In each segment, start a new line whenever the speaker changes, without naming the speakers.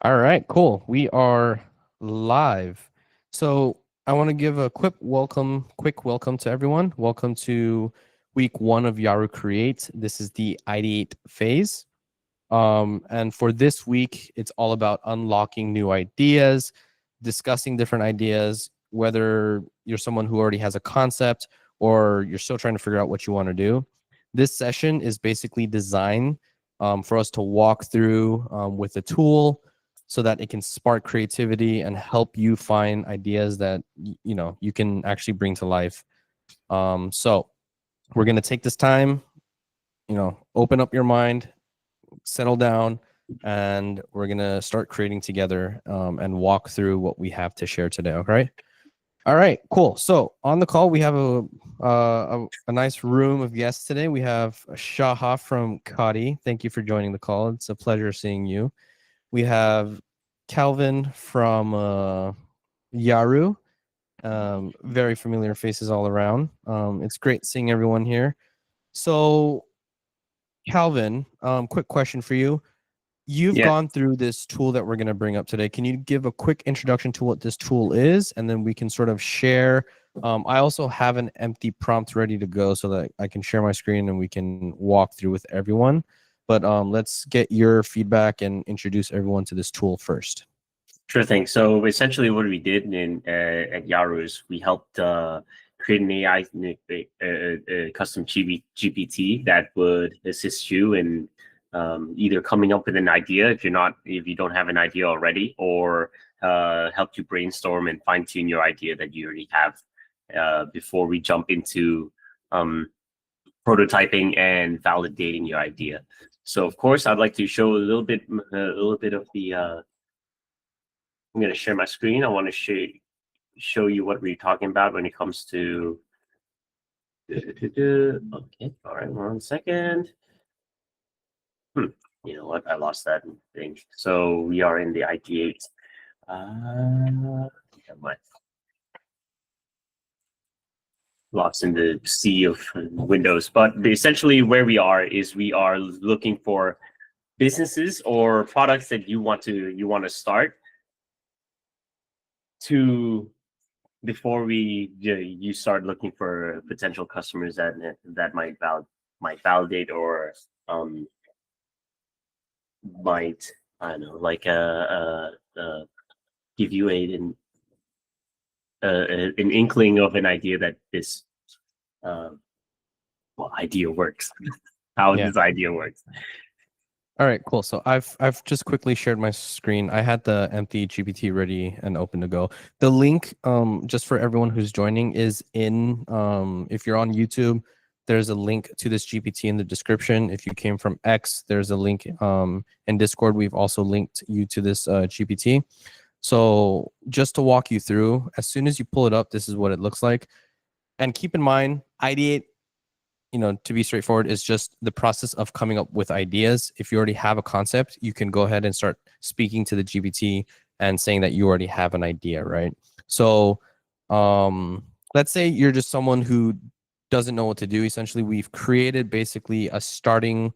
All right, cool. We are live. So I want to give a quick welcome to everyone. Welcome to week one of Yaru Create. This is the Ideate phase. And for this week, it's all about unlocking new ideas, discussing different ideas, whether you're someone who already has a concept or you're still trying to figure out what you want to do. This session is basically designed for us to walk through with a tool so that it can spark creativity and help you find ideas that you can actually bring to life. So we're going to take this time, open up your mind, settle down, and we're going to start creating together and walk through what we have to share today. Okay. All right, cool. So on the call, we have a nice room of guests today. We have Shaha from Kadi. Thank you for joining the call. It's a pleasure seeing you. We have Calvin from Yaru. Very familiar faces all around. It's great seeing everyone here. So, Calvin, quick question for you. You've
Yeah,
gone through this tool that we're going to bring up today. Can you give a quick introduction to what this tool is? And then we can sort of share. I also have an empty prompt ready to go so that I can share my screen and we can walk through with everyone. But let's get your feedback and introduce everyone to this tool first.
sure thing. So essentially, what we did at Yaru is we helped create an AI custom GPT that would assist you in either coming up with an idea if you don't have an idea already, or help you brainstorm and fine tune your idea that you already have before we jump into prototyping and validating your idea. So of course, I'd like to show a little bit of the. I'm going to share my screen. I want to show you what we're talking about when it comes to. Okay, all right, 1 second. You know what? I lost that thing. So we are in the Ideate. Lost in the sea of windows. But essentially, where we are is we are looking for businesses or products that you want to start to before you start looking for potential customers that might validate or um might, I don't know, like give you an inkling of an idea that this uh, idea works. How
Yeah.
this idea works.
All right, cool. So I've just quickly shared my screen. I had the empty GPT ready and open to go. The link, just for everyone who's joining, is in. If you're on YouTube, there's a link to this GPT in the description. If you came from X, there's a link. In Discord, we've also linked you to this GPT. So just to walk you through, as soon as you pull it up, this is what it looks like. And keep in mind, Ideate, to be straightforward, is just the process of coming up with ideas. If you already have a concept, you can go ahead and start speaking to the GPT and saying that you already have an idea, right? So let's say you're just someone who doesn't know what to do. Essentially, we've created basically a starting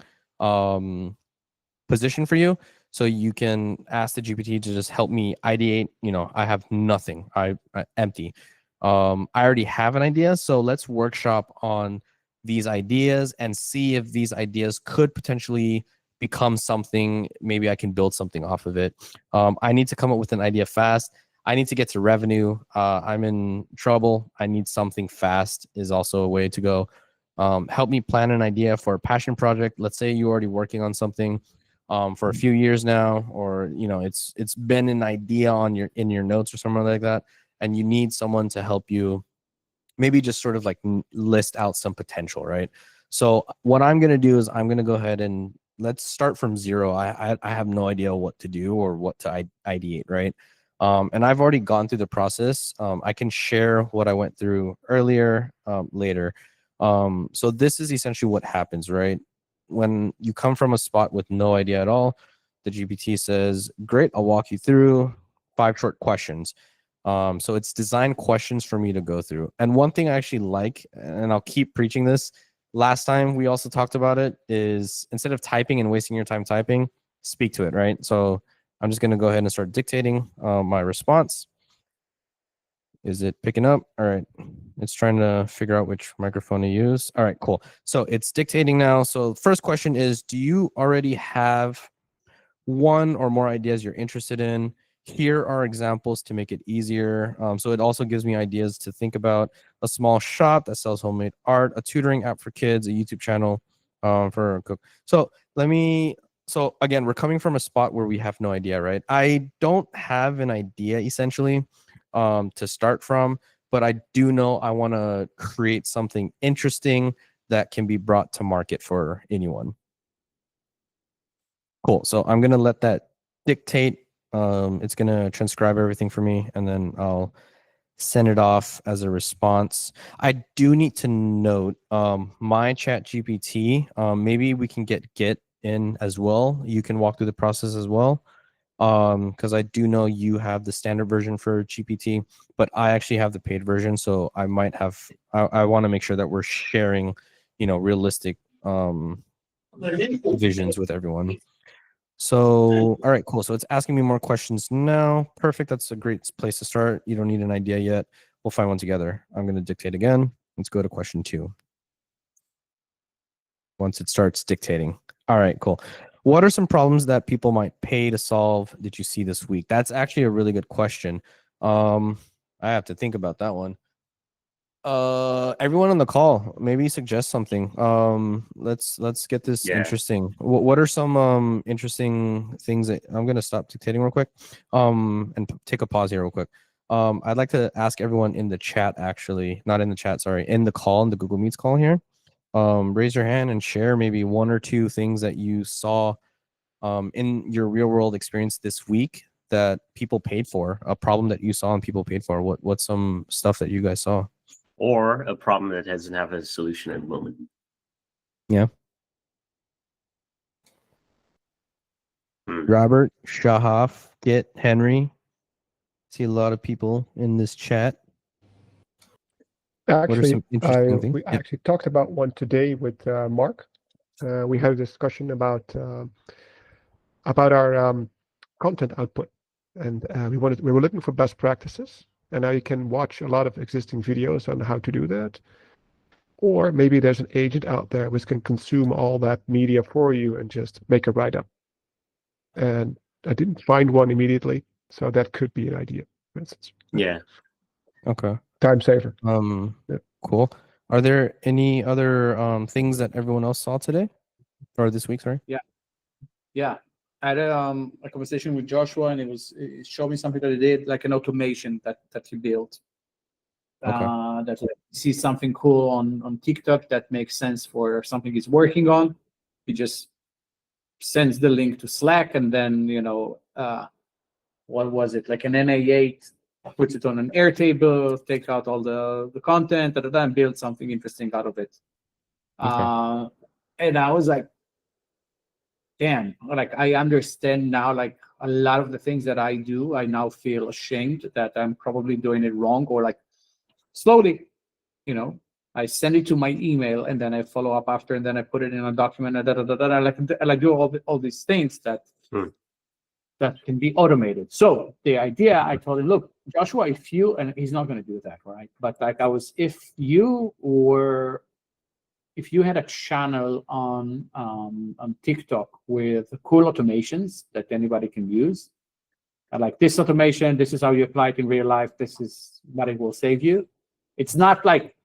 position for you. So you can ask the GPT to just help me ideate. I have nothing. I empty. I already have an idea. So let's workshop on these ideas and see if these ideas could potentially become something. Maybe I can build something off of it. I need to come up with an idea fast. I need to get to revenue. I'm in trouble. I need something fast is also a way to go. Help me plan an idea for a passion project. Let's say you're already working on something for a few years now, or it's been an idea on your notes or something like that, and you need someone to help you maybe just sort of like list out some potential, right? So what I'm going to do is I'm going to go ahead and let's start from zero. I have no idea what to do or what to ideate, right? And I've already gone through the process. I can share what I went through earlier, later. So this is essentially what happens, right? When you come from a spot with no idea at all, the GPT says, great, I'll walk you through 5 short questions. So it's designed questions for me to go through. And one thing I actually like, and I'll keep preaching this, last time we also talked about it, is instead of typing and wasting your time typing, speak to it, right? So I'm just going to go ahead and start dictating my response. Is it picking up? All right. It's trying to figure out which microphone to use. All right, cool. So it's dictating now. So first question is, do you already have one or more ideas you're interested in? Here are examples to make it easier. So it also gives me ideas to think about: a small shop that sells homemade art, a tutoring app for kids, a YouTube channel for a cook. So so again, we're coming from a spot where we have no idea, right? I don't have an idea essentially to start from, but I do know I want to create something interesting that can be brought to market for anyone. Cool. So I'm going to let that dictate. It's going to transcribe everything for me, and then I'll send it off as a response. I do need to note my chat GPT. Maybe we can get Git in as well. You can walk through the process as well. Because I do know you have the standard version for GPT, but I actually have the paid version. So I might have, I want to make sure that we're sharing, realistic visions with everyone. So, all right, cool. So it's asking me more questions now. Perfect. That's a great place to start. You don't need an idea yet. We'll find one together. I'm going to dictate again. Let's go to question 2. Once it starts dictating. All right, cool. What are some problems that people might pay to solve did you see this week? That's actually a really good question. I have to think about that one. Everyone on the call, maybe suggest something. Let's get this interesting. What are some interesting things that I'm gonna stop dictating real quick and take a pause here real quick. I'd like to ask everyone in the chat, actually, not in the chat, sorry, in the call, in the Google Meets call here. Raise your hand and share maybe 1 or 2 things that you saw in your real world experience this week that people paid for, a problem that you saw and people paid for. What's some stuff that you guys saw?
Or a problem that doesn't have a solution at the moment.
Yeah. Robert, Shahaf, Git, Henry. See a lot of people in this chat.
Actually,
we
actually talked about one today with Mark. We had a discussion about our content output, and we were looking for best practices. And now you can watch a lot of existing videos on how to do that. Or maybe there's an agent out there which can consume all that media for you and just make a write-up. And I didn't find one immediately, so that could be an idea, for instance.
Yeah.
Okay.
Time saver.
Yeah. Cool. Are there any other things that everyone else saw today or this week? Sorry.
Yeah. I had a conversation with Joshua, and it showed me something that he did, like an automation that he built.
Okay.
That like, sees something cool on TikTok that makes sense for something he's working on. He just sends the link to Slack, and then what was it, like an NA8, puts it on an Airtable, take out all the content, and build something interesting out of it.
Okay.
And I was like, damn, like I understand now, like a lot of the things that I do, I now feel ashamed that I'm probably doing it wrong, or like slowly, I send it to my email and then I follow up after, and then I put it in a document, and I like do all these things that can be automated. So the idea, I told him, look, Joshua, and he's not going to do that, right? But like if you had a channel on TikTok with cool automations that anybody can use, like this automation, this is how you apply it in real life, this is what it will save you. It's not like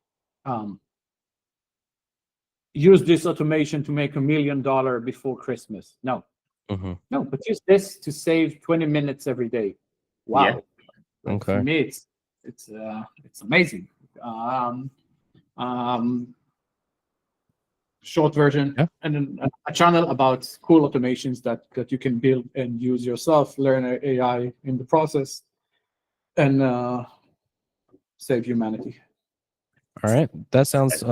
use this automation to make $1 million before Christmas. No.
Mm-hmm.
No, but use this to save 20 minutes every day. Wow.
Yeah.
Like,
Okay.
for me, it's amazing. Short version,
yeah.
And then a channel about cool automations that you can build and use yourself, learn AI in the process, and save humanity.
All right. That sounds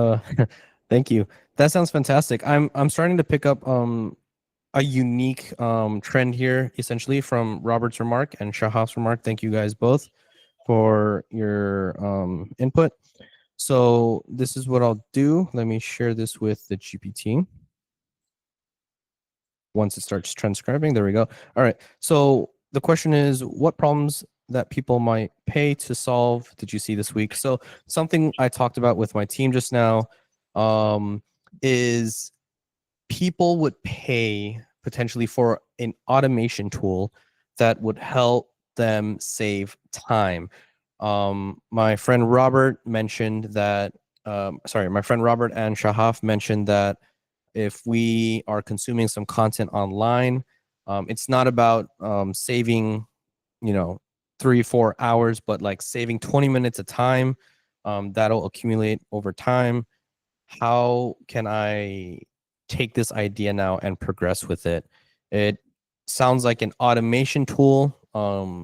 thank you. That sounds fantastic. I'm starting to pick up a unique trend here, essentially, from Robert's remark and Shahaf's remark. Thank you guys both for your input. So this is what I'll do. Let me share this with the GPT. Once it starts transcribing, there we go. All right. So the question is, what problems that people might pay to solve did you see this week? So something I talked about with my team just now is people would pay potentially for an automation tool that would help them save time. My friend Robert mentioned that, my friend Robert and Shahaf mentioned that if we are consuming some content online, it's not about saving, 3-4 hours, but like saving 20 minutes of time. That'll accumulate over time. How can I take this idea now and progress with it? It sounds like an automation tool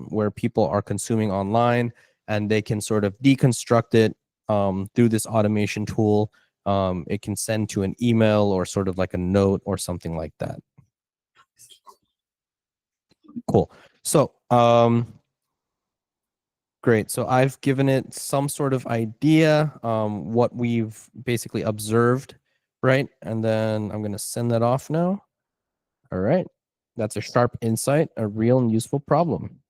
where people are consuming online and they can sort of deconstruct it through this automation tool. It can send to an email or sort of like a note or something like that. Cool. So, great. So I've given it some sort of idea, what we've basically observed, right? And then I'm going to send that off now. All right. That's a sharp insight, a real and useful problem.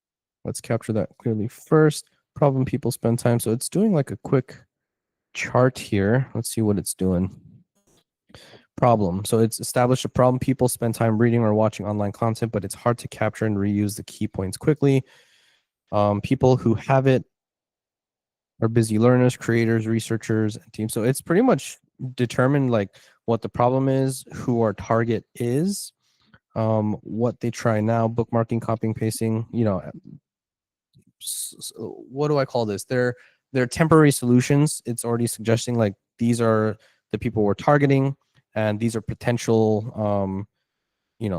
Let's capture that clearly first. Problem people spend time. So it's doing like a quick chart here. Let's see what it's doing. Problem. So it's established a problem. People spend time reading or watching online content, but it's hard to capture and reuse the key points quickly. People who have it are busy learners, creators, researchers, and teams. So it's pretty much determined like what the problem is, who our target is, what they try now, bookmarking, copying, pasting, what do I call this? They're temporary solutions. It's already suggesting like these are the people we're targeting, and these are potential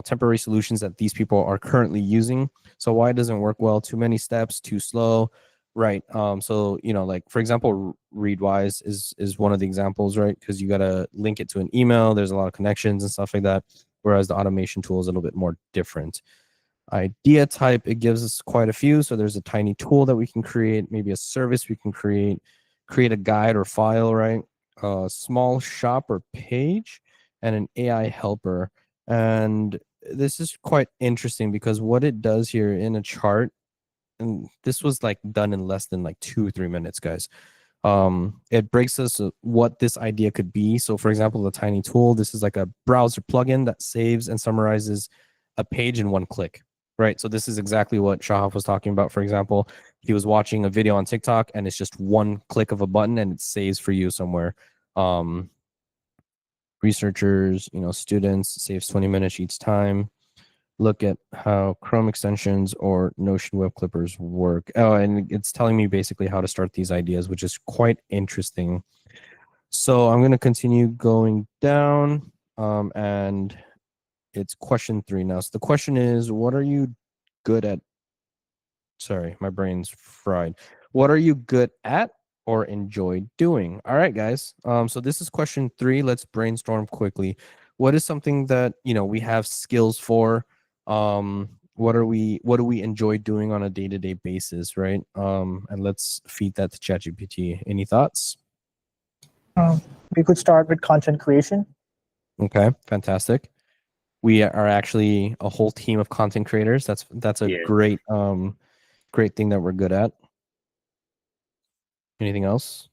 temporary solutions that these people are currently using. So why it doesn't work well? Too many steps, too slow, right? So like for example, Readwise is one of the examples, right? Because you got to link it to an email. There's a lot of connections and stuff like that. Whereas the automation tool is a little bit more different. Idea type, it gives us quite a few. So there's a tiny tool that we can create, maybe a service we can create a guide or file, right? A small shop or page, and an AI helper. And this is quite interesting because what it does here in a chart, and this was like done in less than like 2-3 minutes, guys. It breaks us what this idea could be. So for example, the tiny tool, this is like a browser plugin that saves and summarizes a page in one click, right? So this is exactly what Shahaf was talking about. For example, he was watching a video on TikTok and it's just one click of a button and it saves for you somewhere. Researchers, students, saves 20 minutes each time. Look at how Chrome extensions or Notion web clippers work. Oh, and it's telling me basically how to start these ideas, which is quite interesting. So I'm going to continue going down, and it's question 3 now. So the question is, what are you good at? Sorry, my brain's fried. What are you good at or enjoy doing? All right, guys. So this is question 3. Let's brainstorm quickly. What is something that we have skills for? What do we enjoy doing on a day-to-day basis, right? And let's feed that to ChatGPT. Any thoughts?
We could start with content creation.
Okay, fantastic. We are actually a whole team of content creators. That's a great great thing that we're good at. Anything else?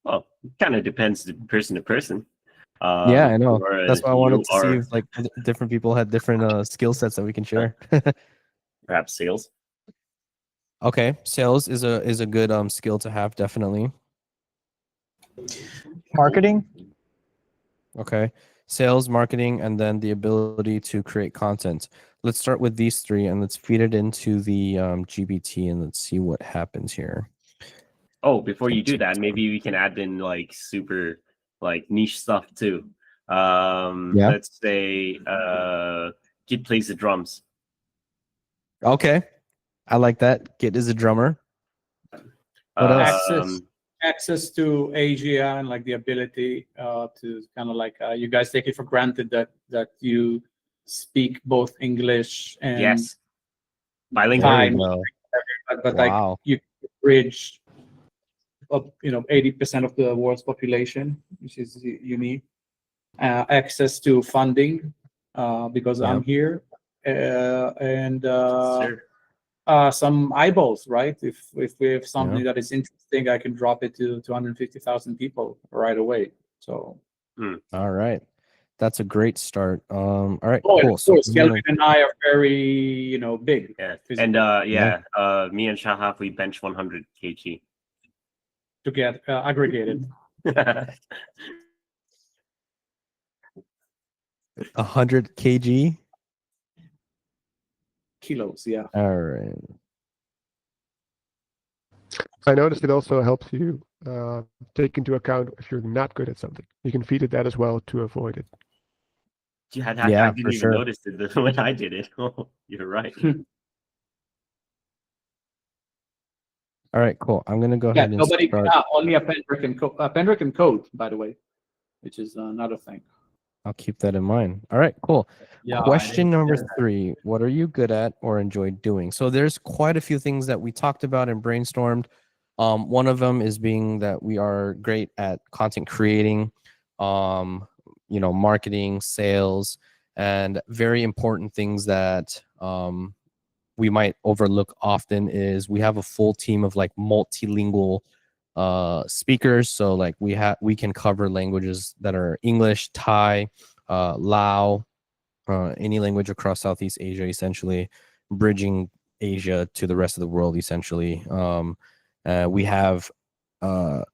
Well, it kind of depends person to person.
Yeah, I know. That's why I wanted to see if like different people had different skill sets that we can share.
Perhaps sales.
Okay, sales is a good skill to have, definitely.
Marketing.
Okay, sales, marketing, and then the ability to create content. Let's start with these 3 and let's feed it into the GPT and let's see what happens here.
Oh, before you do that, maybe we can add in like super like niche stuff too. Let's say Git plays the drums.
Okay, I like that. Git is a drummer. What else?
Access to Asia and like the ability to kind of like you guys take it for granted that you speak both English and
bilingual.
But like you bridge up 80% of the world's population, which is unique. Access to funding, because
Yeah.
I'm here, and
Sir.
some eyeballs, right? If we have something that is interesting, I can drop it to 250,000 people right away. So
All right. That's a great start. All right,
and
cool.
of
So
course,
I'm gonna-
Kelvin and I are very, big.
Yeah.
physically,
And me and Shahaf, we bench 100 kg.
to get aggregated.
100 kg.
Kilos, yeah.
All right.
I noticed it also helps you take into account if you're not good at something. You can feed it that as well to avoid it.
Yeah, I
Yeah,
didn't
for
even
sure.
notice it when I did it. Oh, you're right.
All right, cool. I'm gonna go
Yeah,
ahead and
nobody,
start.
only Appendra can code, by the way, which is another thing.
I'll keep that in mind. All right, cool.
Yeah.
Question number 3. What are you good at or enjoy doing? So there's quite a few things that we talked about and brainstormed. One of them is being that we are great at content creating, marketing, sales, and very important things that we might overlook often is we have a full team of like multilingual speakers. So like we can cover languages that are English, Thai, Lao, any language across Southeast Asia, essentially bridging Asia to the rest of the world, essentially. We have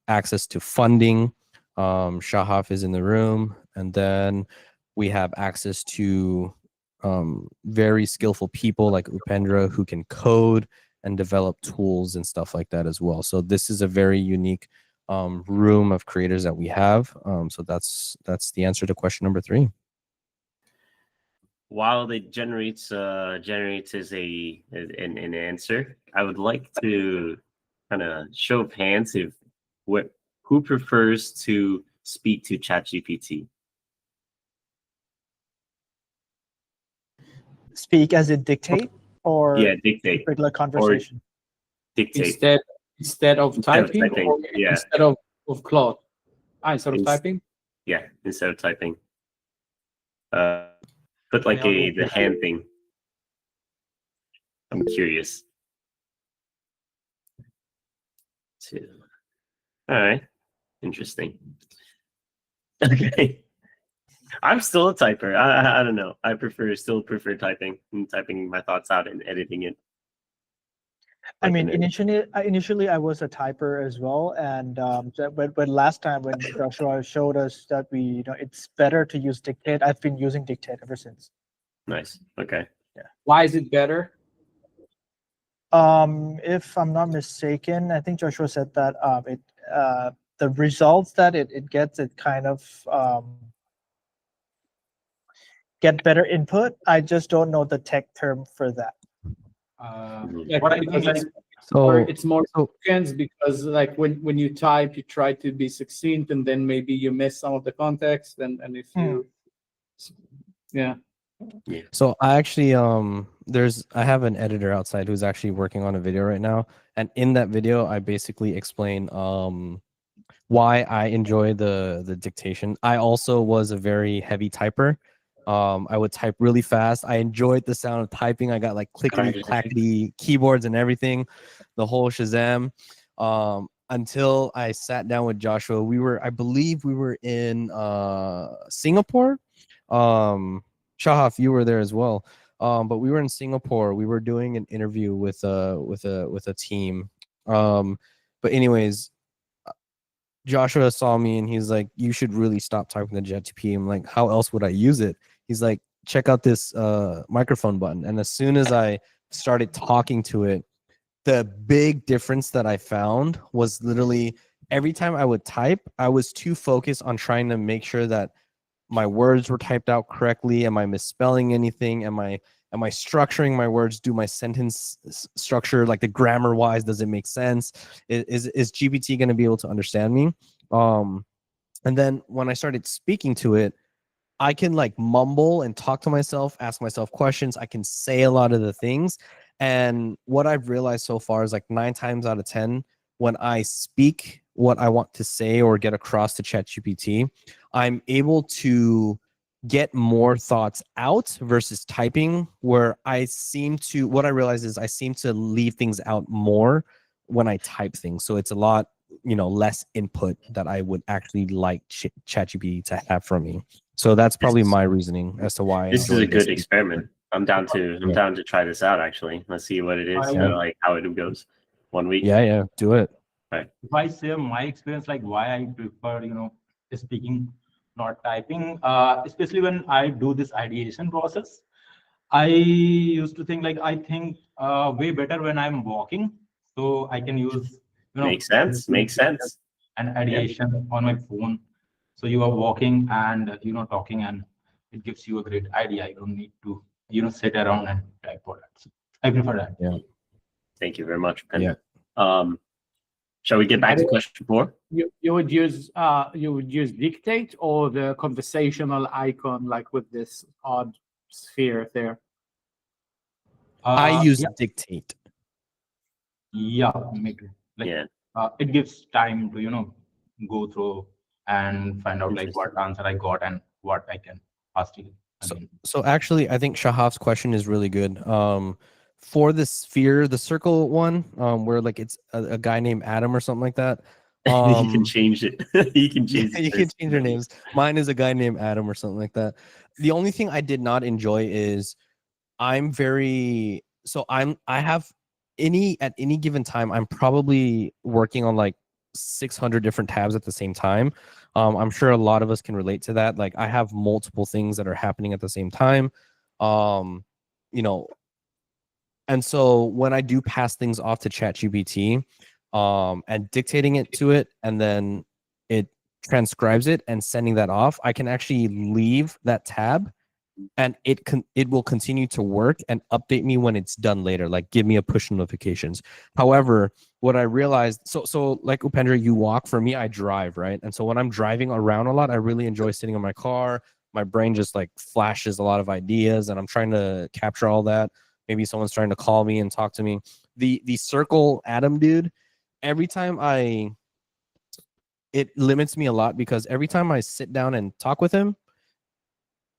access to funding. Shahaf is in the room, and then we have access to very skillful people like Upendra who can code and develop tools and stuff like that as well. So this is a very unique room of creators that we have. So that's the answer to question number 3.
While it generates as an answer, I would like to kind of show of hands who prefers to speak to ChatGPT.
Speak as in dictate or
Yeah, dictate.
regular conversation.
Dictate.
Instead of typing,
typing,
or
yeah.
instead of Claude. Instead of
Ins-
typing.
Yeah, instead of typing. Put like the hand thing. I'm curious. 2. All right. Interesting. Okay. I'm still a typer. I don't know. I still prefer typing and typing my thoughts out and editing it.
I mean, initially I was a typer as well, and but last time when Joshua showed us that it's better to use dictate, I've been using dictate ever since.
Nice. Okay.
Why is it better?
If I'm not mistaken, I think Joshua said that the results that it gets, it kind of get better input. I just don't know the tech term for that.
It's more seconds because like when you type, you try to be succinct and then maybe you miss some of the context and if you
So I actually I have an editor outside who's actually working on a video right now, and in that video I basically explain why I enjoy the dictation. I also was a very heavy typer. I would type really fast. I enjoyed the sound of typing. I got like clickety clackety keyboards and everything, the whole Shazam. Until I sat down with Joshua. I believe we were in Singapore. Shahaf, you were there as well. But we were in Singapore. We were doing an interview with a team. But anyways, Joshua saw me and he's like, "You should really stop typing the JetGPT." I'm like, "How else would I use it?" He's like, "Check out this microphone button." And as soon as I started talking to it, the big difference that I found was literally every time I would type, I was too focused on trying to make sure that my words were typed out correctly. Am I misspelling anything? Am I structuring my words? Do my sentence structure, like the grammar wise, does it make sense? Is GPT going to be able to understand me? And then when I started speaking to it, I can like mumble and talk to myself, ask myself questions. I can say a lot of the things. And what I've realized so far is like 9 times out of 10, when I speak what I want to say or get across to ChatGPT, I'm able to get more thoughts out versus typing, where what I realize is I seem to leave things out more when I type things. So it's a lot, less input that I would actually like ChatGPT to have from me. So that's probably my reasoning as to why I
This is
enjoy
a good
this.
experiment. I'm down to try this out actually. Let's see what it is,
Yeah.
like how it goes. 1 week.
Yeah, do it.
If I share my experience, like why I prefer, speaking, not typing, especially when I do this ideation process, I used to think like I think way better when I'm walking, so I can use,
Makes sense. Makes sense.
an ideation on my phone. So you are walking and talking, and it gives you a great idea. You don't need to sit around and type for that. So I prefer that.
Yeah.
Thank you very much, Pen.
Yeah.
Shall we get back to question 4?
You would use Dictate or the conversational icon, like with this odd sphere there.
I use
Yeah,
Dictate.
yeah, me too. Like,
Yeah.
it gives time to go through and find out like what answer I got and what I can ask you.
So actually, I think Shahav's question is really good. For the sphere, the circle one, where like it's a guy named Adam or something like that.
You can change it. You can change
You can change their names. Mine is a guy named Adam or something like that. The only thing I did not enjoy is at any given time, I'm probably working on like 600 different tabs at the same time. I'm sure a lot of us can relate to that. Like I have multiple things that are happening at the same time. And so when I do pass things off to ChatGPT, and dictating it to it, and then it transcribes it and sending that off, I can actually leave that tab, and it will continue to work and update me when it's done later, like give me a push notifications. However, what I realized, so like Upendra, you walk. For me, I drive, right? And so when I'm driving around a lot, I really enjoy sitting in my car. My brain just like flashes a lot of ideas, and I'm trying to capture all that. Maybe someone's trying to call me and talk to me. The circle Adam dude, every time it limits me a lot, because every time I sit down and talk with him,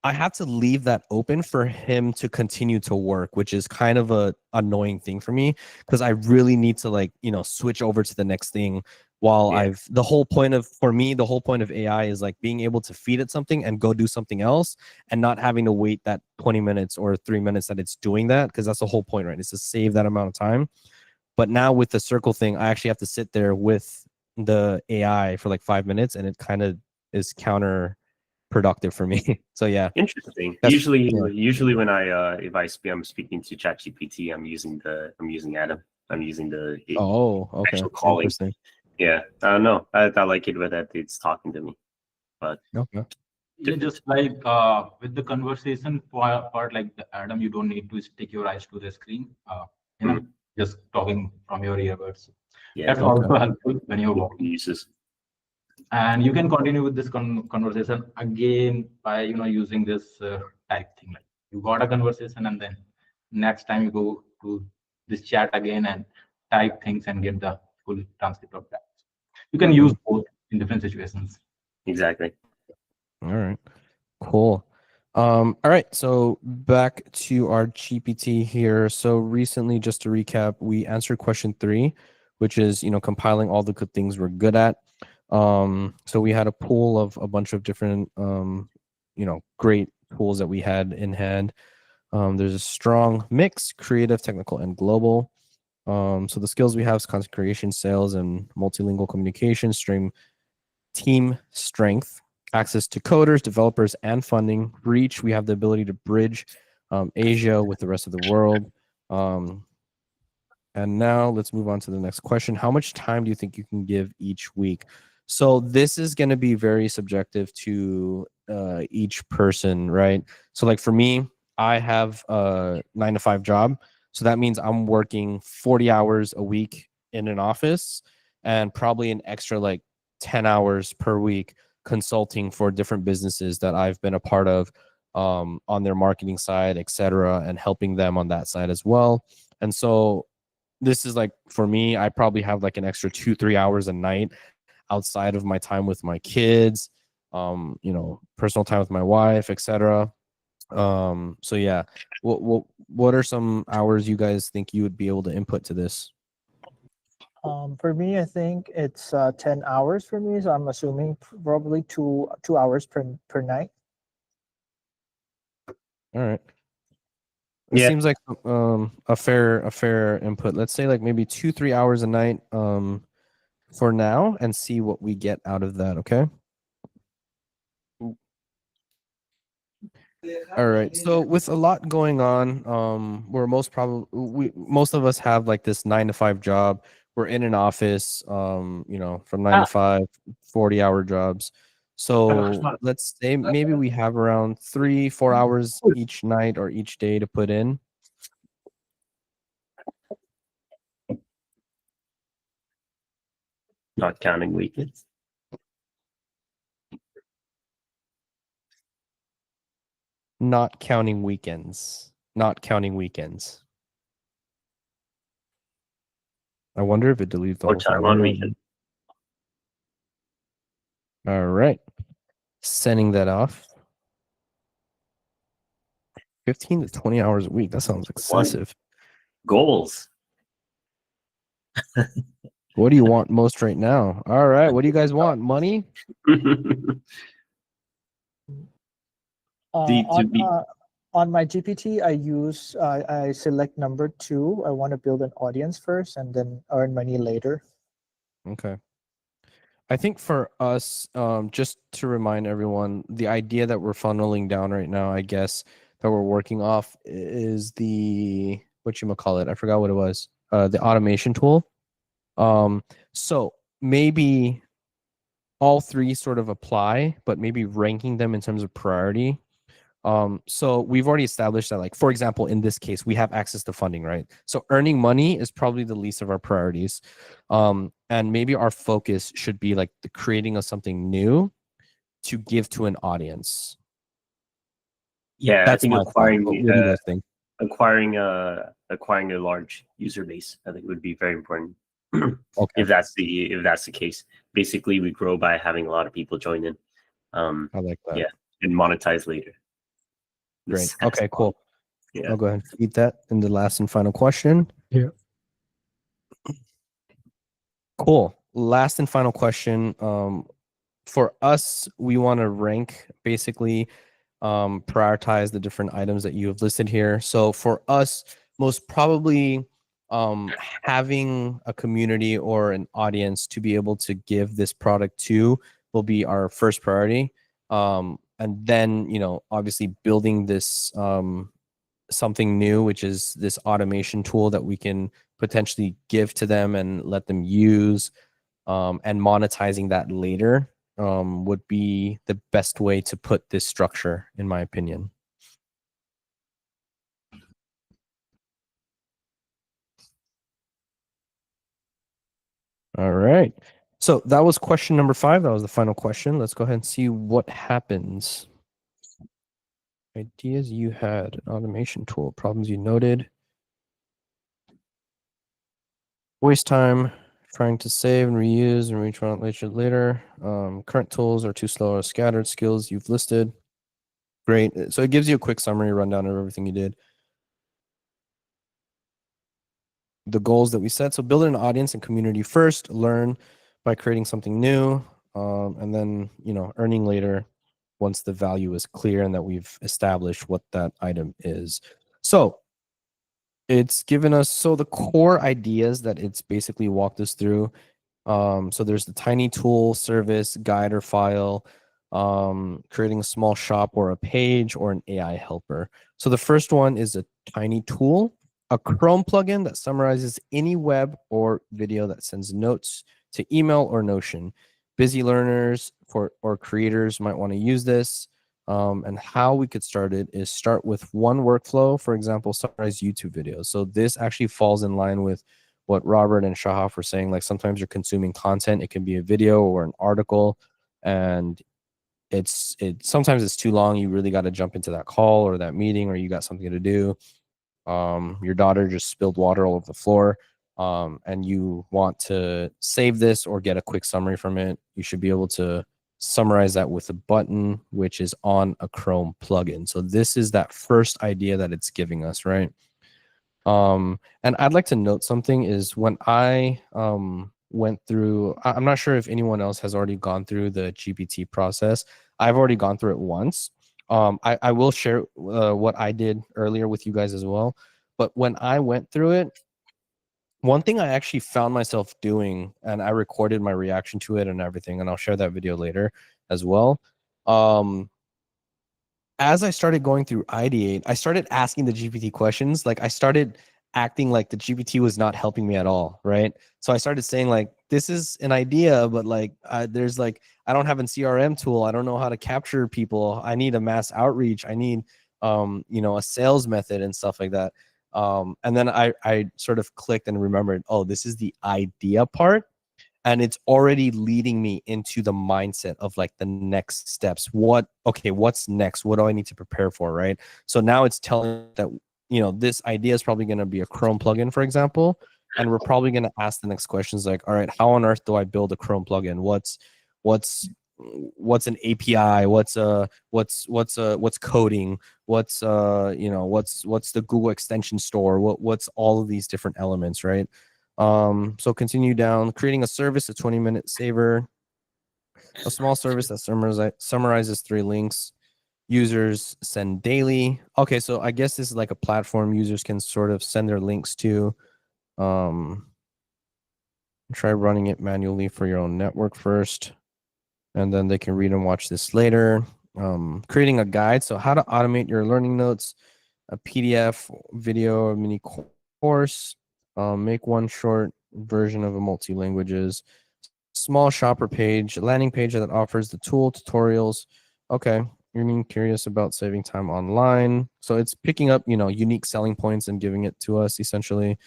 I have to leave that open for him to continue to work, which is kind of a annoying thing for me, because I really need to switch over to the next thing while the whole point of AI is like being able to feed it something and go do something else, and not having to wait that 20 minutes or 3 minutes that it's doing that, because that's the whole point, right? It's to save that amount of time. But now with the circle thing, I actually have to sit there with the AI for like 5 minutes, and it kind of is counterproductive for me. So yeah,
Interesting.
That's-
Usually when I'm speaking to ChatGPT, I'm using Adam. I'm using the
okay,
actual calling.
interesting.
Yeah, I don't know. I like it when that it's talking to me. But
Okay.
Yeah, just like with the conversation part, like the Adam, you don't need to stick your eyes to the screen. Just talking from your earbuds.
yeah,
That's also helpful when you're walking.
uses.
And you can continue with this conversation again by using this type thing. Like you got a conversation, and then next time you go to this chat again and type things and get the full transcript of that. You can use both in different situations.
Exactly.
All right, cool. All right, so back to our GPT here. So recently, just to recap, we answered question 3, which is compiling all the good things we're good at. So we had a pool of a bunch of different great tools that we had in hand. There's a strong mix: creative, technical, and global. So the skills we have is content creation, sales, and multilingual communication, team strength, access to coders, developers, and funding. Reach, we have the ability to bridge Asia with the rest of the world. And now let's move on to the next question. How much time do you think you can give each week? So this is going to be very subjective to each person, right? So like for me, I have a 9-to-5 job. So that means I'm working 40 hours a week in an office, and probably an extra like 10 hours per week consulting for different businesses that I've been a part of on their marketing side, etc., and helping them on that side as well. And so this is like, for me, I probably have like an extra 2-3 hours a night outside of my time with my kids, personal time with my wife, etc. So yeah, what are some hours you guys think you would be able to input to this?
For me, I think it's 10 hours for me, so I'm assuming probably two hours per night.
All right. It
Yeah.
seems like a fair input. Let's say like maybe 2-3 hours a night for now, and see what we get out of that. Okay. All right. So with a lot going on, we're most of us have like this 9-to-5 job. We're in an office, from 9 to 5, 40-hour jobs. So let's say maybe we have around 3-4 hours each night or each day to put in.
Not counting weekends.
Not counting weekends. Not counting weekends. I wonder if it deletes the
Or
whole
time
thing.
on weekend.
All right. Sending that off. 15 to 20 hours a week. That sounds excessive.
Goals.
What do you want most right now? All right. What do you guys want? Money?
On my GPT, I select number 2. I want to build an audience first and then earn money later.
Okay. I think for us, just to remind everyone, the idea that we're funneling down right now, I guess, that we're working off is the, whatchamacallit, I forgot what it was, the automation tool. So maybe all three sort of apply, but maybe ranking them in terms of priority. So we've already established that, like, for example, in this case, we have access to funding, right? So earning money is probably the least of our priorities. And maybe our focus should be like the creating of something new to give to an audience.
Yeah,
That's
I think
my
acquiring
thought. What do you guys think?
acquiring a large user base, I think, would be very important.
Okay.
If that's the case, basically we grow by having a lot of people join in.
I like that.
Yeah, and monetize later.
Great. Okay, cool.
Yeah.
I'll go ahead and feed that in the last and final question.
Yeah.
Cool. Last and final question. For us, we want to rank, basically prioritize the different items that you have listed here. So for us, most probably having a community or an audience to be able to give this product to will be our first priority. And then, obviously building this something new, which is this automation tool that we can potentially give to them and let them use, and monetizing that later would be the best way to put this structure, in my opinion. All right. So that was question number 5. That was the final question. Let's go ahead and see what happens. Ideas you had, an automation tool, problems you noted. Waste time trying to save and reuse and reach out later. Current tools are too slow or scattered. Skills you've listed. Great. So it gives you a quick summary rundown of everything you did. The goals that we set. So build an audience and community first, learn by creating something new, and then, earning later once the value is clear and that we've established what that item is. So it's given us, so the core ideas that it's basically walked us through. So there's the tiny tool, service, guide, or file, creating a small shop or a page, or an AI helper. So the first one is a tiny tool, a Chrome plugin that summarizes any web or video that sends notes to email or Notion. Busy learners or creators might want to use this. And how we could start it is start with one workflow, for example, summarize YouTube videos. So this actually falls in line with what Robert and Shahaf were saying. Like, sometimes you're consuming content, it can be a video or an article, and sometimes it's too long. You really got to jump into that call or that meeting, or you got something to do. Your daughter just spilled water all over the floor, and you want to save this or get a quick summary from it. You should be able to summarize that with a button, which is on a Chrome plugin. So this is that first idea that it's giving us, right? And I'd like to note something is when I went through, I'm not sure if anyone else has already gone through the GPT process. I've already gone through it once. I will share what I did earlier with you guys as well. But when I went through it, one thing I actually found myself doing, and I recorded my reaction to it and everything, and I'll share that video later as well. As I started going through Ideate, I started asking the GPT questions. Like I started acting like the GPT was not helping me at all, right? So I started saying like, this is an idea, but like there's like, I don't have a CRM tool. I don't know how to capture people. I need a mass outreach. I need, you know, a sales method and stuff like that. And then I sort of clicked and remembered, oh, this is the idea part. And it's already leading me into the mindset of like the next steps. Okay, what's next? What do I need to prepare for, right? So now it's telling that, you know, this idea is probably going to be a Chrome plugin, for example. And we're probably going to ask the next questions like, all right, how on earth do I build a Chrome plugin? What's an API? What's coding? What's you know, what's the Google extension store? What's all of these different elements, right? So continue down, creating a service, a 20-minute saver, a small service that summarizes 3 links. Users send daily. Okay, so I guess this is like a platform users can sort of send their links to. Try running it manually for your own network first, and then they can read and watch this later. Creating a guide, so how to automate your learning notes, a PDF, video, a mini course. Make one short version of a multi-languages, small shopper page, landing page that offers the tool tutorials. Okay, you're being curious about saving time online. So it's picking up, you know, unique selling points and giving it to us essentially.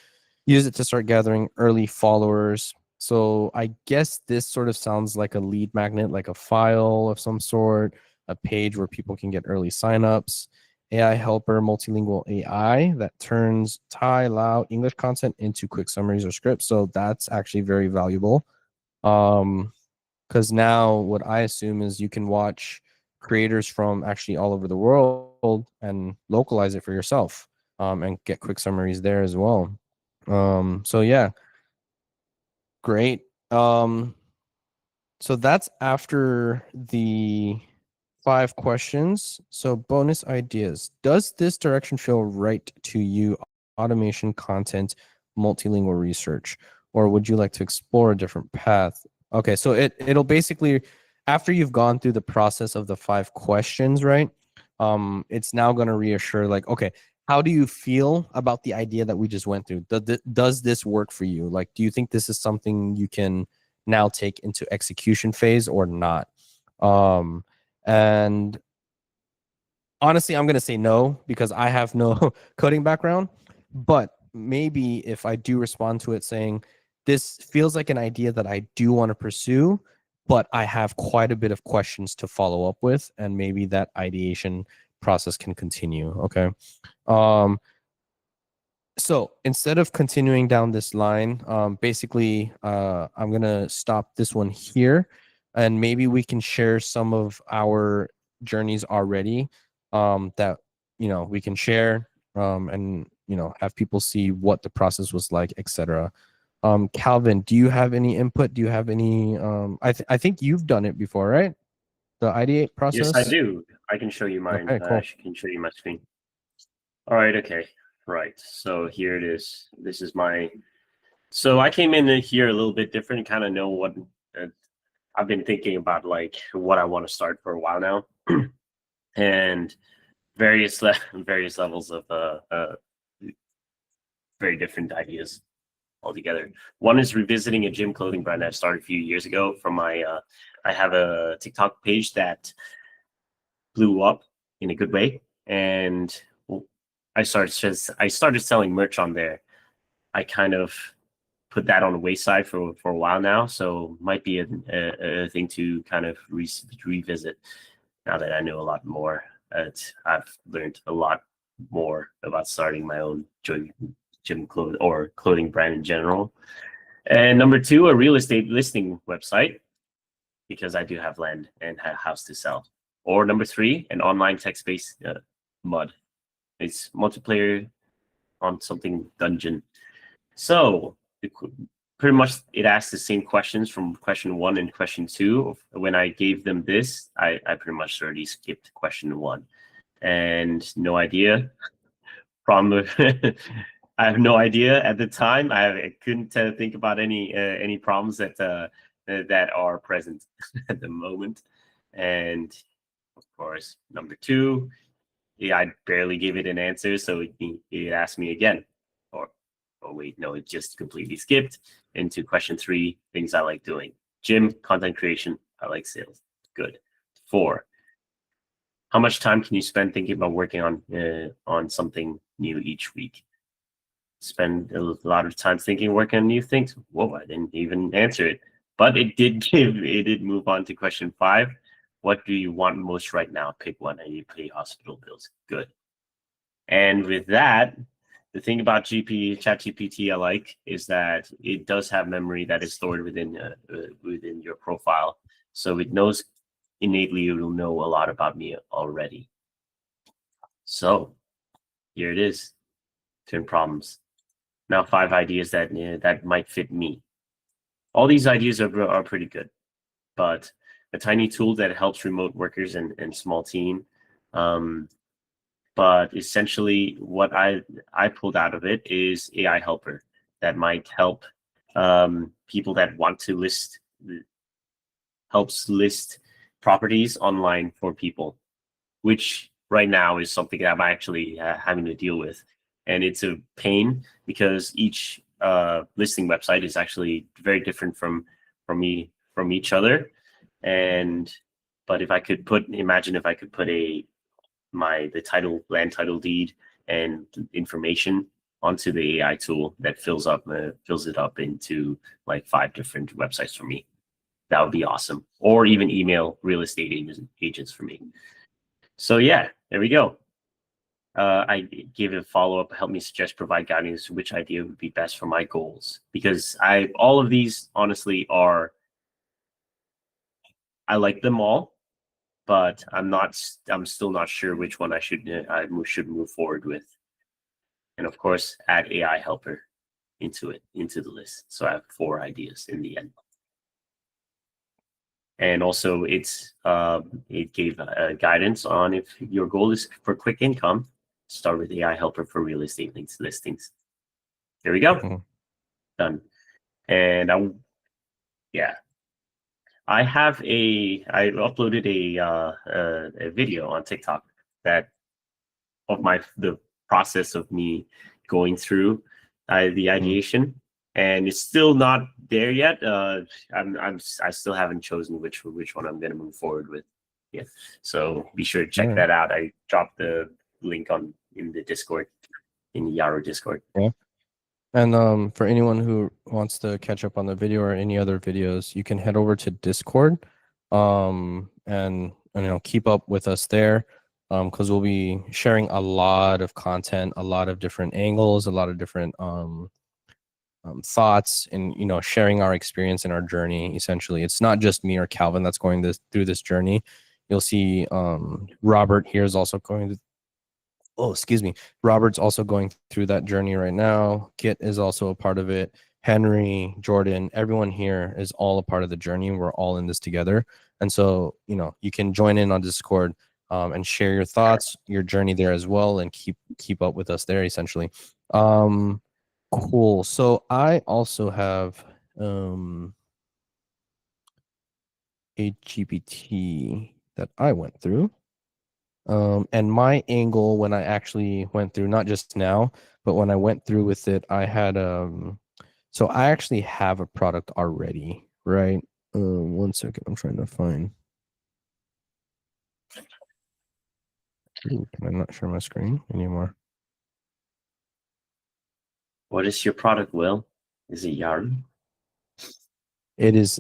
Use it to start gathering early followers. So I guess this sort of sounds like a lead magnet, like a file of some sort, a page where people can get early signups. AI helper, multilingual AI that turns Thai, Lao, English content into quick summaries or scripts. So that's actually very valuable. Because now what I assume is you can watch creators from actually all over the world and localize it for yourself, and get quick summaries there as well. So yeah, great. So that's after the 5 questions. So bonus ideas. Does this direction feel right to you? Automation, content, multilingual research, or would you like to explore a different path? Okay, so it'll basically, after you've gone through the process of the 5 questions, right? It's now going to reassure like, okay, how do you feel about the idea that we just went through? Does this work for you? Like, do you think this is something you can now take into execution phase or not? And honestly, I'm going to say no because I have no coding background. But maybe if I do respond to it saying, this feels like an idea that I do want to pursue, but I have quite a bit of questions to follow up with, and maybe that ideation process can continue. Okay. So instead of continuing down this line, basically, I'm going to stop this one here, and maybe we can share some of our journeys already, that, you know, we can share, and, you know, have people see what the process was like, etc. Calvin, do you have any input? Do you have any, I think you've done it before, right? The Ideate process?
Yes, I do. I can show you mine.
Okay, cool.
I can show you my screen. All right, okay. Right, so here it is. This is my, so I came in here a little bit different, kind of know what, I've been thinking about like what I want to start for a while now. And various levels of very different ideas altogether. One is revisiting a gym clothing brand I started a few years ago from my, I have a TikTok page that blew up in a good way. And I started selling merch on there. I kind of put that on the wayside for a while now. So might be a thing to kind of revisit now that I know a lot more. I've learned a lot more about starting my own gym clothing or clothing brand in general. And number 2, a real estate listing website. because I do have land and a house to sell. Or number 3, an online text-based MUD. It's multiplayer on something dungeon. So pretty much it asks the same questions from question 1 and question 2. When I gave them this, I pretty much already skipped question 1. And no idea. Problem. I have no idea at the time. I couldn't think about any problems that are present at the moment. And of course, number 2, I barely gave it an answer, so it asked me again. Oh wait, no, it just completely skipped into question 3, things I like doing. Gym, content creation, I like sales. Good. 4, how much time can you spend thinking about working on something new each week? Spend a lot of time thinking, working on new things. Whoa, I didn't even answer it. But it did move on to question 5. What do you want most right now? Pick one. I need to pay hospital bills. Good. And with that, the thing about ChatGPT I like is that it does have memory that is stored within your profile. So it knows innately, it will know a lot about me already. So here it is. 10 problems. Now 5 ideas that might fit me. All these ideas are pretty good, but a tiny tool that helps remote workers and small team. But essentially what I pulled out of it is AI helper that might help people that want to helps list properties online for people, which right now is something that I'm actually having to deal with. And it's a pain because each listing website is actually very different from each other. But if I could imagine if I could put the land title deed and information onto the AI tool that fills it up into like 5 different websites for me, that would be awesome. Or even email real estate agents for me. So yeah, there we go. I gave it a follow-up, help me suggest, provide guidance which idea would be best for my goals. Because all of these honestly I like them all, but I'm still not sure which one I should move forward with. And of course, add AI helper into the list. So I have 4 ideas in the end. And also it gave guidance on if your goal is for quick income, start with AI helper for real estate listings. There we go.
Mm-hmm.
Done. And I uploaded a video on TikTok of the process of me going through the ideation, and it's still not there yet. I still haven't chosen which one I'm going to move forward with. Yeah, so be sure to check that out. I dropped the link in the Discord, in the Yaru Discord.
Yeah. And for anyone who wants to catch up on the video or any other videos, you can head over to Discord, and keep up with us there, because we'll be sharing a lot of content, a lot of different angles, a lot of different thoughts, and sharing our experience and our journey. Essentially, it's not just me or Calvin that's going through this journey. You'll see Robert here is also going to. Oh, excuse me. Robert's also going through that journey right now. Kit is also a part of it. Henry, Jordan, everyone here is all a part of the journey. We're all in this together. And so, you can join in on Discord and share your thoughts, your journey there as well, and keep up with us there, essentially. Cool. So I also have a GPT that I went through. And my angle when I actually went through, not just now, but when I went through with it, I had so I actually have a product already, right? 1 second, I'm trying to find. Ooh, can I not share my screen anymore?
What is your product, Will? Is it Yaru?
It is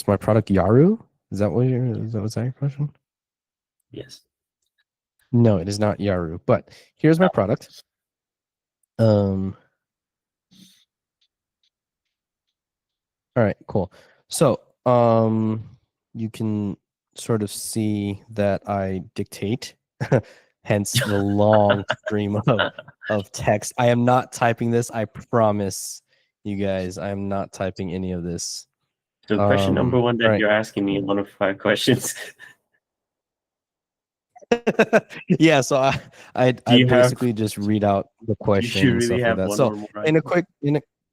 my product Yaru? Is that was that your question?
Yes.
No, it is not Yaru, but here's my product. All right, cool. So you can sort of see that I dictate, hence the long stream of text. I am not typing this. I promise you guys, I am not typing any of this.
So question number one that
right.
you're asking me in one of 5 questions.
Yeah, so I
you have-
basically just read out the
You
question
should
and
really
stuff like
have
that.
one
So
or more.
in a quick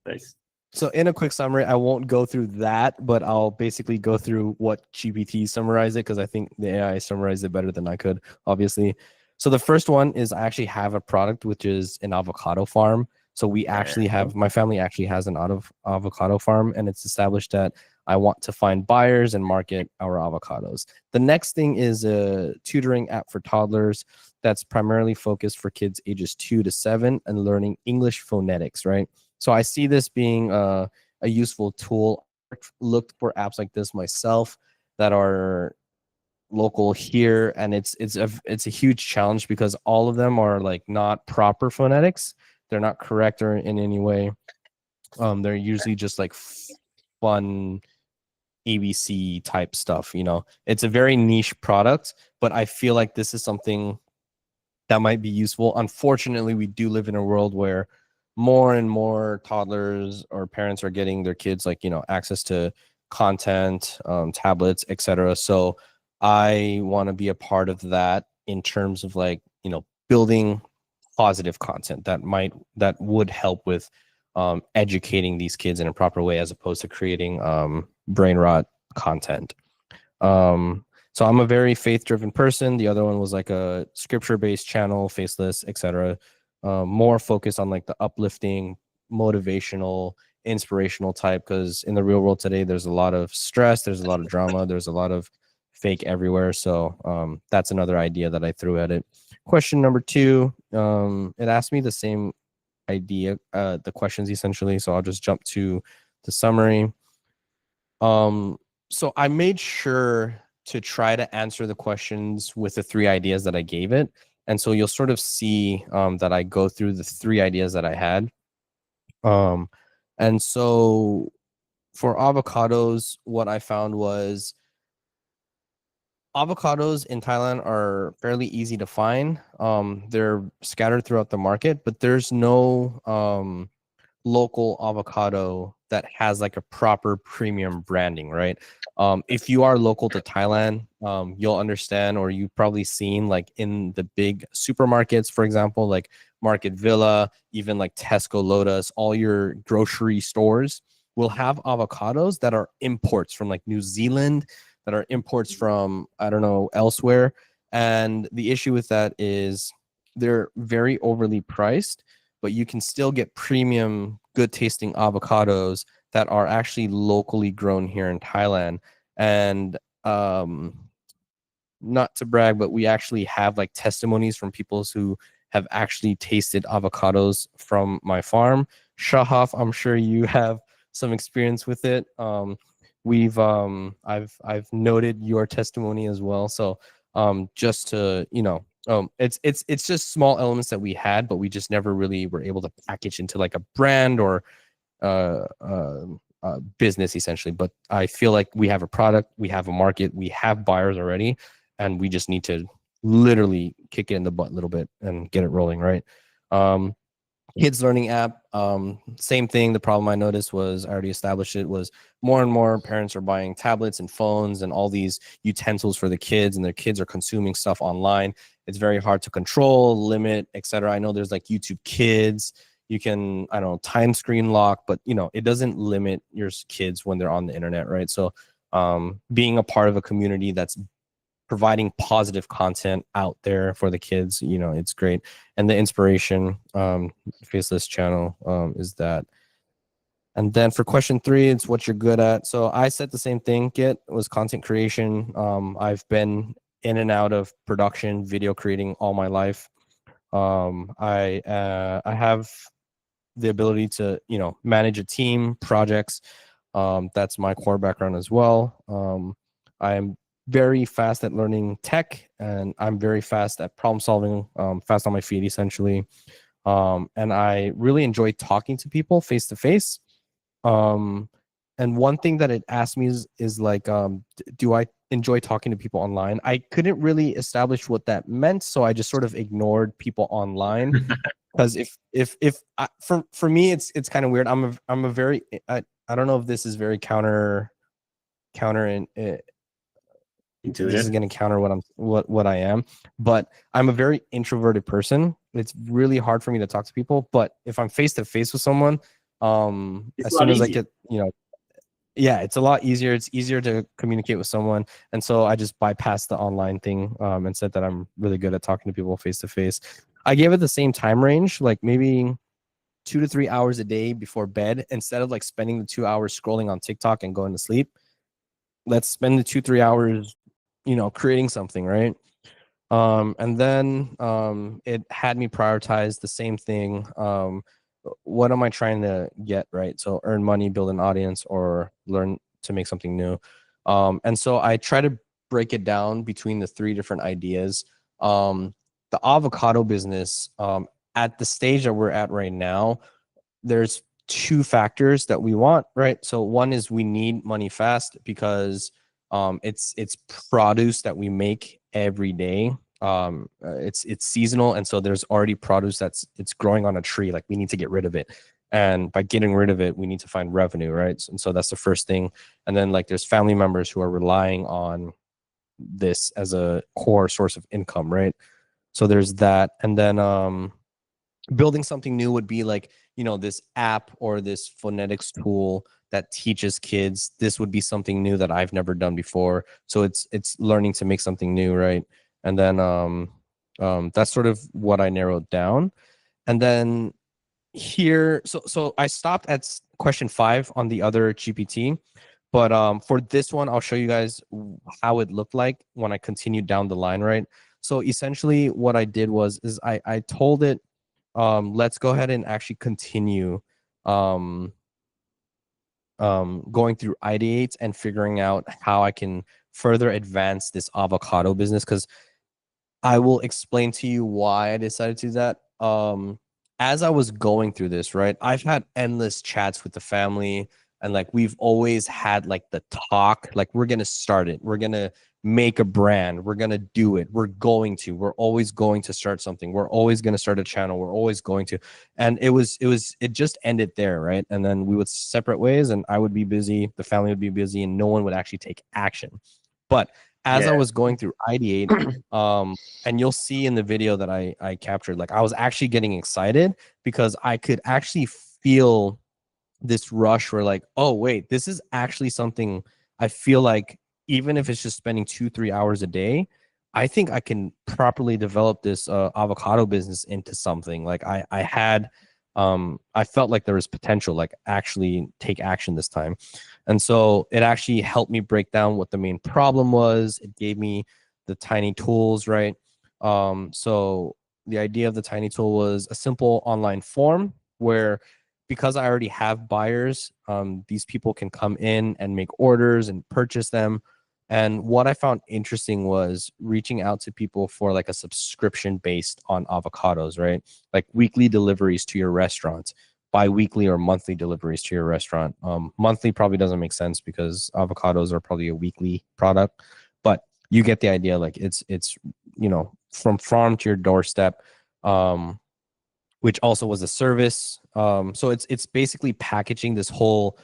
Nice.
So in a quick summary, I won't go through that, but I'll basically go through what GPT summarized it because I think the AI summarized it better than I could, obviously. So the first one is I actually have a product which is an avocado farm. So we actually have, my family actually has an avocado farm, and it's established that I want to find buyers and market our avocados. The next thing is a tutoring app for toddlers that's primarily focused for kids ages 2 to 7 and learning English phonetics, right? So I see this being a useful tool. I looked for apps like this myself that are local here, and it's a huge challenge because all of them are like not proper phonetics. They're not correct or in any way. They're usually just like fun ABC type stuff. You know, it's a very niche product, but I feel like this is something that might be useful. Unfortunately, we do live in a world where more and more toddlers or parents are getting their kids like, you know, access to content, tablets, etc. So I want to be a part of that in terms of like, you know, building positive content that would help with educating these kids in a proper way as opposed to creating brain rot content. So I'm a very faith-driven person. The other one was like a scripture-based channel, faceless, etc. More focused on like the uplifting, motivational, inspirational type. Because in the real world today, there's a lot of stress, there's a lot of drama, there's a lot of fake everywhere. So that's another idea that I threw at it. Question number 2, it asked me the same idea, the questions essentially. So I'll just jump to the summary. So I made sure to try to answer the questions with the 3 ideas that I gave it. And so you'll sort of see that I go through the 3 ideas that I had. And so for avocados, what I found was avocados in Thailand are fairly easy to find. They're scattered throughout the market, but there's no local avocado that has like a proper premium branding, right? If you are local to Thailand, you'll understand, or you've probably seen like in the big supermarkets, for example, like Market Villa, even like Tesco, Lotus, all your grocery stores will have avocados that are imports from like New Zealand, that are imports from, I don't know, elsewhere. And the issue with that is they're very overly priced, but you can still get premium, good tasting avocados that are actually locally grown here in Thailand. And not to brag, but we actually have like testimonies from people who have actually tasted avocados from my farm. Shahaf, I'm sure you have some experience with it. I've noted your testimony as well. So just to, you know, it's just small elements that we had, but we just never really were able to package into like a brand or business essentially. But I feel like we have a product, we have a market, we have buyers already, and we just need to literally kick it in the butt a little bit and get it rolling, right? Kids learning app, same thing. The problem I noticed was, I already established it, was more and more parents are buying tablets and phones and all these utensils for the kids, and their kids are consuming stuff online. It's very hard to control, limit, etc. I know there's like YouTube Kids. You can, I don't know, time screen lock, but you know, it doesn't limit your kids when they're on the internet, right? So being a part of a community that's providing positive content out there for the kids, you know, it's great. And the inspiration faceless channel is that. And then for question 3, it's what you're good at. So I said the same thing. It was content creation. I've been in and out of production, video creating all my life. I have the ability to, you know, manage a team, projects. That's my core background as well. I'm very fast at learning tech, and I'm very fast at problem solving, fast on my feet essentially. And I really enjoy talking to people face to face. and one thing that it asked me is like, do I enjoy talking to people online? I couldn't really establish what that meant, so I just sort of ignored people online. Because for me, it's kind of weird. I'm a very I don't know if this is very counter in this is
Intuitive.
going to counter what I am, but I'm a very introverted person. It's really hard for me to talk to people, but if I'm face to face with someone,
It's
as
a lot
soon as I
easier.
get, yeah, it's a lot easier. It's easier to communicate with someone, and so I just bypassed the online thing and said that I'm really good at talking to people face to face. I gave it the same time range, like maybe 2 to 3 hours a day before bed, instead of like spending the 2 hours scrolling on TikTok and going to sleep. Let's spend the 2-3 hours, creating something, right? And then it had me prioritize the same thing. What am I trying to get, right? So earn money, build an audience, or learn to make something new. And so I try to break it down between the 3 different ideas. The avocado business, at the stage that we're at right now, there's 2 factors that we want, right? So one is we need money fast because it's produce that we make every day. It's seasonal, and so there's already produce it's growing on a tree. Like, we need to get rid of it, and by getting rid of it, we need to find revenue, right? And so that's the first thing. And then, like, there's family members who are relying on this as a core source of income, right? So there's that. And then building something new would be like, this app or this phonetics tool that teaches kids. This would be something new that I've never done before. So it's learning to make something new, right? And then that's sort of what I narrowed down. And then here, so I stopped at question 5 on the other GPT, but for this one, I'll show you guys how it looked like when I continued down the line, right? So essentially what I did is I told it, let's go ahead and actually continue going through Ideate and figuring out how I can further advance this avocado business, because I will explain to you why I decided to do that. As I was going through this, right, I've had endless chats with the family, and like we've always had like the talk, like we're gonna start it, we're gonna make a brand, we're gonna do it, we're always going to start something, we're always gonna start a channel, we're always going to, and it just ended there, right? And then we would separate ways, and I would be busy, the family would be busy, and no one would actually take action. But as I
Yeah.
was going through Ideate, and you'll see in the video that I captured, like I was actually getting excited because I could actually feel this rush where like, oh wait, this is actually something I feel like, even if it's just spending 2-3 hours a day, I think I can properly develop this avocado business into something. Like I felt like there was potential, like actually take action this time. And so it actually helped me break down what the main problem was. It gave me the tiny tools, right? So the idea of the tiny tool was a simple online form where, because I already have buyers, these people can come in and make orders and purchase them. And what I found interesting was reaching out to people for like a subscription based on avocados, right? Like weekly deliveries to your restaurant, bi-weekly or monthly deliveries to your restaurant. Monthly probably doesn't make sense because avocados are probably a weekly product, but you get the idea. Like it's from farm to your doorstep, which also was a service. So it's basically packaging this whole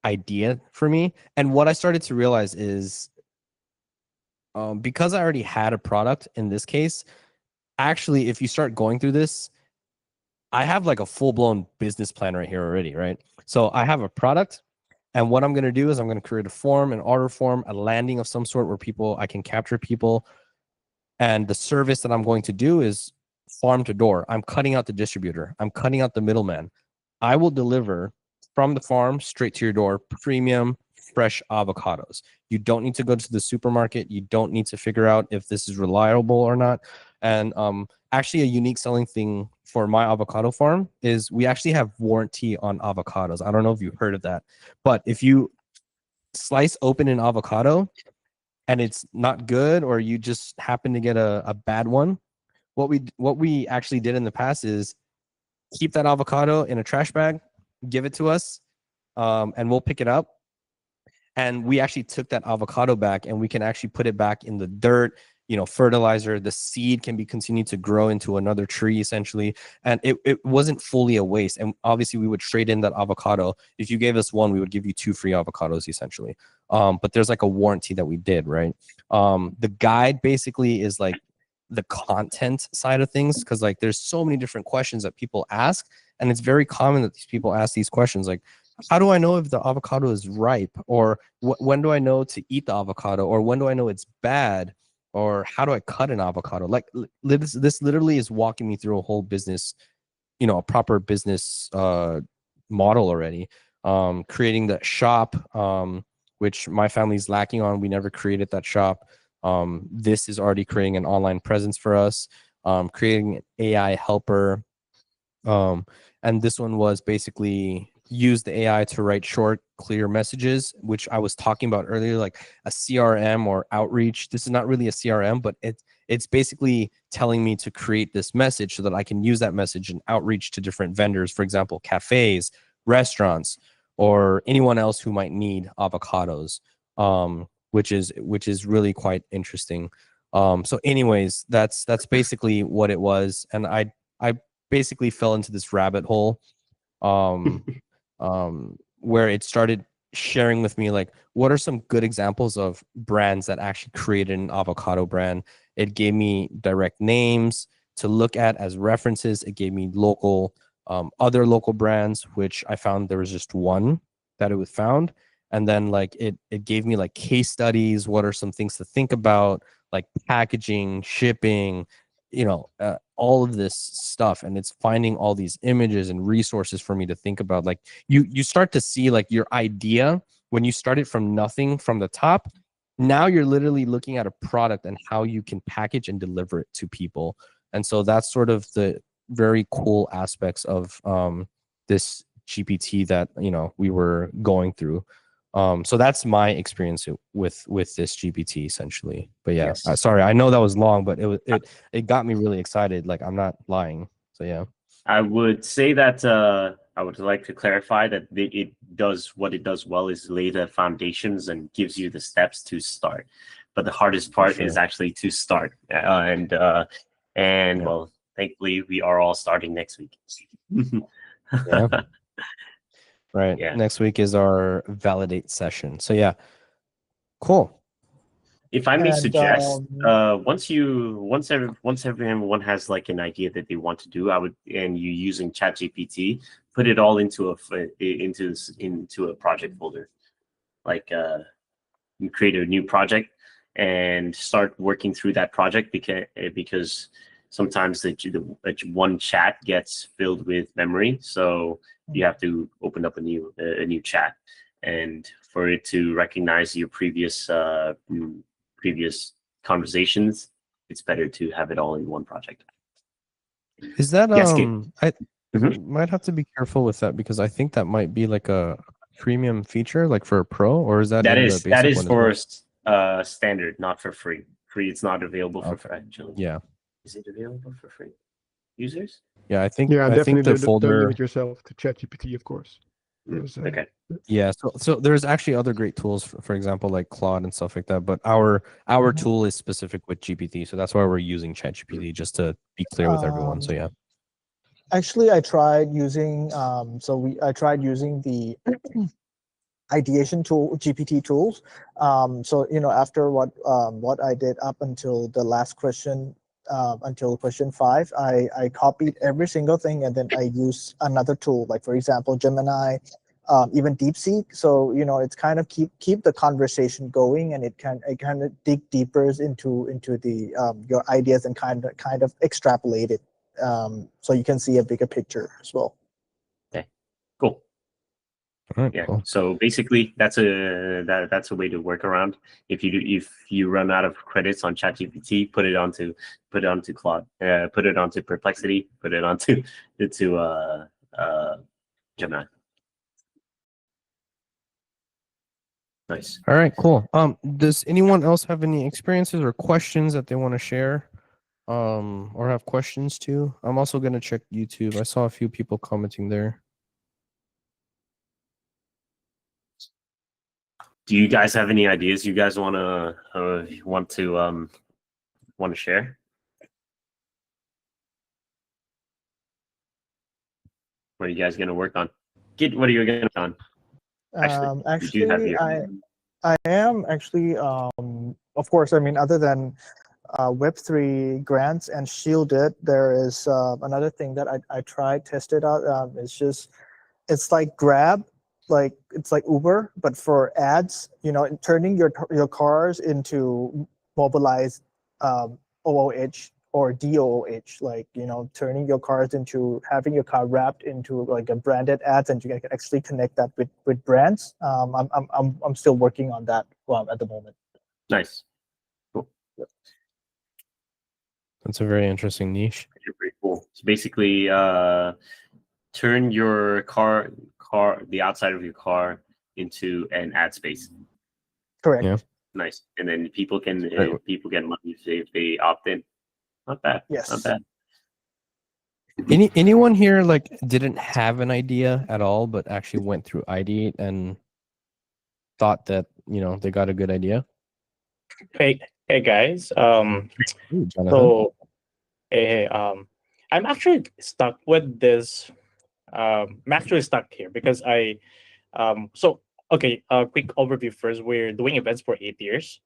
idea for me. And what I started to realize is, because I already had a product in this case, actually, if you start going through this, I have like a full-blown business plan right here already, right? So I have a product, and what I'm going to do is I'm going to create a form, an order form, a landing of some sort where I can capture people. And the service that I'm going to do is farm to door. I'm cutting out the distributor. I'm cutting out the middleman. I will deliver from the farm straight to your door, premium, fresh avocados. You don't need to go to the supermarket. You don't need to figure out if this is reliable or not. And actually, a unique selling thing for my avocado farm is we actually have warranty on avocados. I don't know if you've heard of that, but if you slice open an avocado and it's not good, or you just happen to get a bad one, what we actually did in the past is keep that avocado in a trash bag, give it to us, and we'll pick it up. And we actually took that avocado back, and we can actually put it back in the dirt, fertilizer. The seed can be continued to grow into another tree, essentially. And it wasn't fully a waste. And obviously, we would trade in that avocado. If you gave us one, we would give you 2 free avocados, essentially. But there's like a warranty that we did, right? The guide basically is like the content side of things, because like there's so many different questions that people ask, and it's very common that these people ask these questions like, how do I know if the avocado is ripe? Or when do I know to eat the avocado? Or when do I know it's bad? Or how do I cut an avocado? Like this literally is walking me through a whole business, a proper business model already. Creating the shop, which my family's lacking on. We never created that shop. This is already creating an online presence for us. Creating an AI helper. And this one was basically use the AI to write short, clear messages, which I was talking about earlier, like a CRM or outreach. This is not really a CRM, but it's basically telling me to create this message so that I can use that message and outreach to different vendors, for example, cafes, restaurants, or anyone else who might need avocados, which is really quite interesting. So anyways, that's basically what it was. And I basically fell into this rabbit hole where it started sharing with me like, what are some good examples of brands that actually created an avocado brand. It gave me direct names to look at as references. It gave me local other local brands, which I found there was just one that it was found. And then like it gave me like case studies. What are some things to think about, like packaging, shipping, all of this stuff. And it's finding all these images and resources for me to think about. Like you start to see like your idea when you started from nothing from the top. Now you're literally looking at a product and how you can package and deliver it to people. And so that's sort of the very cool aspects of this GPT that we were going through. So that's my experience with this GPT essentially. But yeah,
Yes.
sorry, I know that was long, but it got me really excited. Like I'm not lying. So yeah.
I would say that I would like to clarify that it does what it does well is lay the foundations and gives you the steps to start. But the hardest part is actually to start. And well, thankfully we are all starting next week.
Yeah. Right.
Yeah.
Next week is our validate session. So yeah. Cool.
If I may
And,
suggest, once everyone has like an idea that they want to do, and you're using ChatGPT, put it all into a project folder. Like you create a new project and start working through that project because sometimes the one chat gets filled with memory, so you have to open up a new chat, and for it to recognize your previous conversations, it's better to have it all in one project.
Is that
Yes, Gabe.
I
Mhm.
might have to be careful with that because I think that might be like a premium feature, like for a pro, or is that
That
in
is
the basic one
for
as well?
standard, not for free. Free, it's not available for free. Actually,
Yeah.
is it available for free users?
Yeah, I think
Yeah, definitely
the
don't
folder.
limit yourself to ChatGPT, of course. Because,
Okay.
Yeah, so there's actually other great tools, for example, like Claude and stuff like that. But our tool is specific with GPT, so that's why we're using ChatGPT, just to be clear with everyone. So yeah.
Actually, I tried using I tried using the ideation tool, GPT tools. So after what I did up until the last question, until question 5, I copied every single thing, and then I used another tool, like for example Gemini, even DeepSeek. So it's kind of keep the conversation going, and it kind of dig deeper into the your ideas and kind of extrapolate it, so you can see a bigger picture as well.
Okay. Cool.
All right,
Yeah.
cool.
So basically, that's a way to work around. If you run out of credits on ChatGPT, put it onto Claude, put it onto Perplexity, put it onto Gemini. Nice.
All right, cool. Does anyone else have any experiences or questions that they want to share? Or have questions too? I'm also gonna check YouTube. I saw a few people commenting there.
Do you guys have any ideas you guys want to share? What are you guys going to work on? What are you going to work on? You do have
Actually,
your-
I am actually, of course, I mean, other than Web3 grants and Shielded, there is another thing that I tried, tested out. It's like Grab, like it's like Uber, but for ads, you know, turning your cars into mobilized OOH or DOOH, like, you know, turning your cars into having your car wrapped into like a branded ads, and you can actually connect that with brands. I'm still working on that at the moment.
Nice. Cool.
That's a very interesting niche.
You're pretty cool. So basically, turn your car, the outside of your car into an ad space.
Correct.
Yeah.
Nice. And then people get money if they opt in. Not bad.
Yes.
Not bad.
Anyone here like didn't have an idea at all, but actually went through Ideate and thought that, you know, they got a good idea?
Hey guys.
Ooh, Jonathan.
So I'm actually stuck with this. I'm actually stuck here because so okay, quick overview first. We're doing events for 8 years.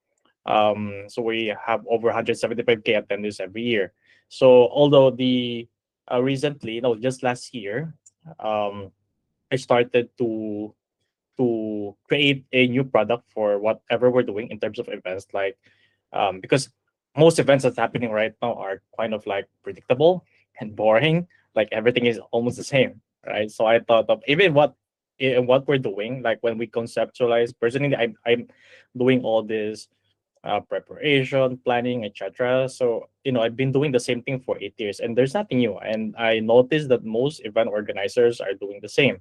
So we have over 175K attendees every year. So although the recently, just last year, I started to create a new product for whatever we're doing in terms of events, like because most events that's happening right now are kind of like predictable and boring, like everything is almost the same, right? So I thought of even what we're doing, like when we conceptualize. Personally, I'm doing all this preparation, planning, etc. So I've been doing the same thing for 8 years, and there's nothing new. And I noticed that most event organizers are doing the same.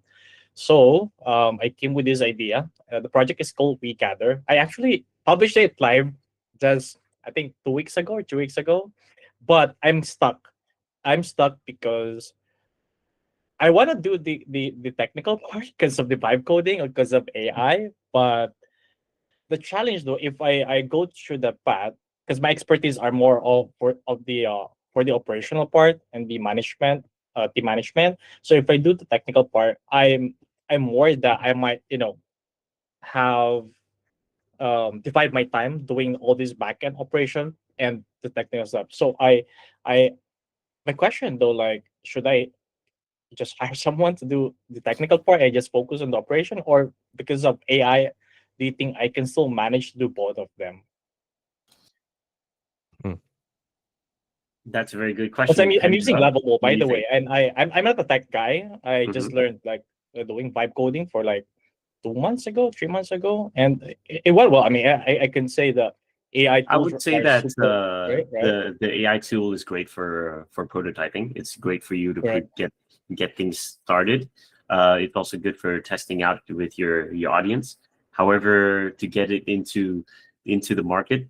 So I came with this idea. The project is called We Gather. I actually published it live just I think 2 weeks ago or 2 weeks ago, but I'm stuck. I'm stuck because I want to do the technical part because of the vibe coding or because of AI. But the challenge though, if I go through the path, because my expertise are more for the operational part and the management. So if I do the technical part, I'm worried that I might have divide my time doing all this backend operation and the technical stuff. So I my question though, like, should I just hire someone to do the technical part and just focus on the operation, or because of AI, do you think I can still manage to do both of them?
That's a very good
Because
question.
I'm using Lovable, by
What do
the
you
way, and I'm not a tech guy. I just
Mhm.
learned like doing vibe coding for like 2 months ago, 3 months ago, and it went well. I mean, I can say the AI
I
tools
would say
are
that
super great, right?
the AI tool is great for prototyping. It's great for you to
Correct.
get things started. It's also good for testing out with your audience. However, to get it into the market,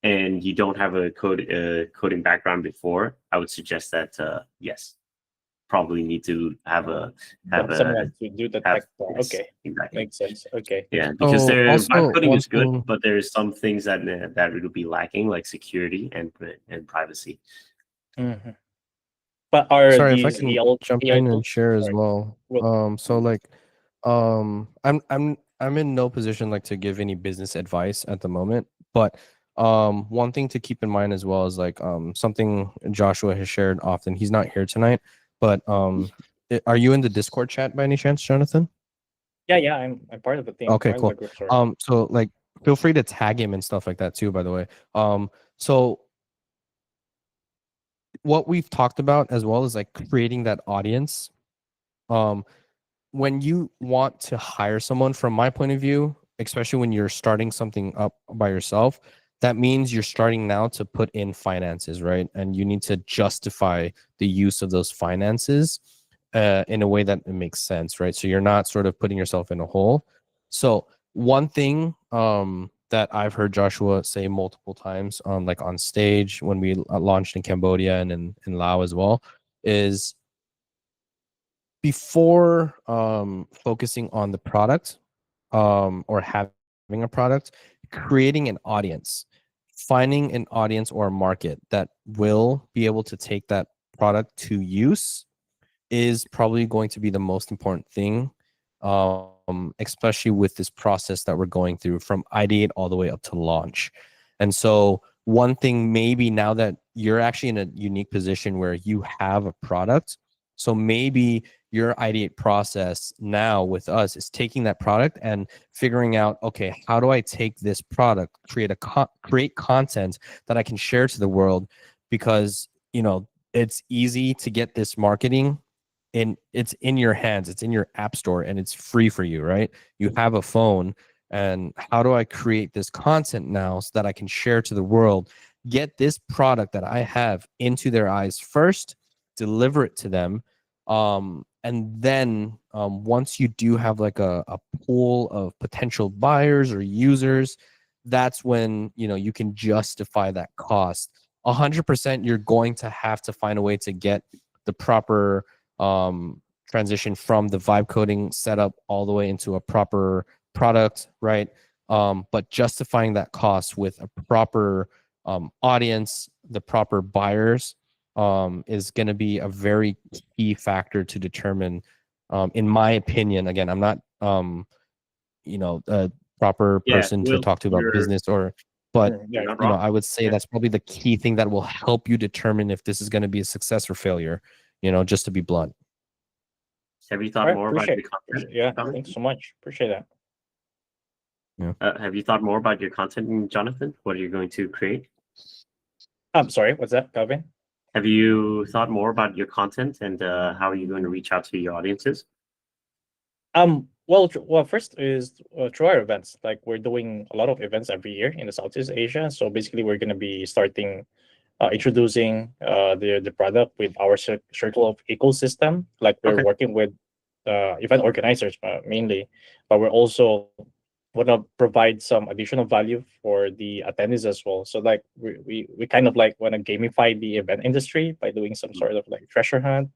and you don't have a coding background before, I would suggest that yes, probably need to have
Someone to do the tech part.
yes,
Okay,
exactly.
makes sense. Okay.
Yeah, because
So also
vibe coding
one
is good,
thing-
but there's some things that it'll be lacking, like security and privacy.
Mhm. But are
Sorry if I
these
can jump
AI
in and
tools?
share as
Sorry.
well.
Well,
So like, I'm in no position like to give any business advice at the moment, but one thing to keep in mind as well is like something Joshua has shared often. He's not here tonight, but are you in the Discord chat by any chance, Jonathan?
yeah, I'm part of the team.
Okay,
Part of
cool.
the group, sorry.
So like, feel free to tag him and stuff like that too, by the way. So what we've talked about as well is like creating that audience. When you want to hire someone, from my point of view, especially when you're starting something up by yourself, that means you're starting now to put in finances, right? And you need to justify the use of those finances in a way that it makes sense, right? So you're not sort of putting yourself in a hole. So one thing that I've heard Joshua say multiple times on like on stage when we launched in Cambodia and in Laos as well is before focusing on the product, or having a product, creating an audience, finding an audience or a market that will be able to take that product to use is probably going to be the most important thing, especially with this process that we're going through from ideate all the way up to launch. And so one thing, maybe now that you're actually in a unique position where you have a product, so maybe your ideate process now with us is taking that product and figuring out, okay, how do I take this product, create content that I can share to the world? Because, you know, it's easy to get this marketing and it's in your hands, it's in your app store, and it's free for you, right? You have a phone, and how do I create this content now so that I can share to the world, get this product that I have into their eyes first, deliver it to them, and then once you do have like a pool of potential buyers or users, that's when, you know, you can justify that cost. 100% you're going to have to find a way to get the proper transition from the vibe coding setup all the way into a proper product, right? But justifying that cost with a proper audience, the proper buyers, is going to be a very key factor to determine, in my opinion. Again, I'm not, you know, a proper person to talk to about business, or, but
You're not
you know,
wrong.
I would say that's probably the key thing that will help you determine if this is going to be a success or failure. You know, just to be blunt.
Have you
All
thought
right,
more about
appreciate
your content?
yeah,
Jonathan?
thanks so much. Appreciate that.
Have you thought more about your content, Jonathan? What are you going to create?
I'm sorry, what's that, Calvin?
Have you thought more about your content and how are you going to reach out to your audiences?
Well, first is through our events. Like, we're doing a lot of events every year in the Southeast Asia. So basically, we're going to be starting introducing the product with our circle of ecosystem. Like, we're
Okay.
working with event organizers mainly, but we're also want to provide some additional value for the attendees as well. So like we kind of like want to gamify the event industry by doing some sort of like treasure hunt,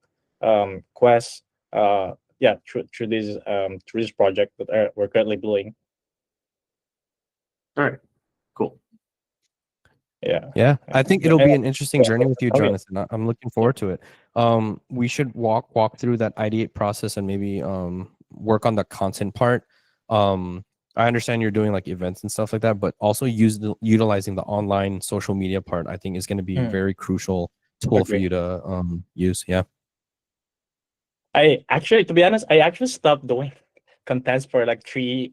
quests, yeah, through this project that we're currently doing.
All right. Cool.
Yeah, I think it'll be an interesting journey with you,
Okay.
Jonathan. I'm looking forward to it. We should walk through that ideate process and maybe work on the content part. I understand you're doing like events and stuff like that, but also utilizing the online social media part, I think, is going to be a very crucial tool for
Agree.
you to use. Yeah.
I actually, to be honest, I actually stopped doing contents for like 3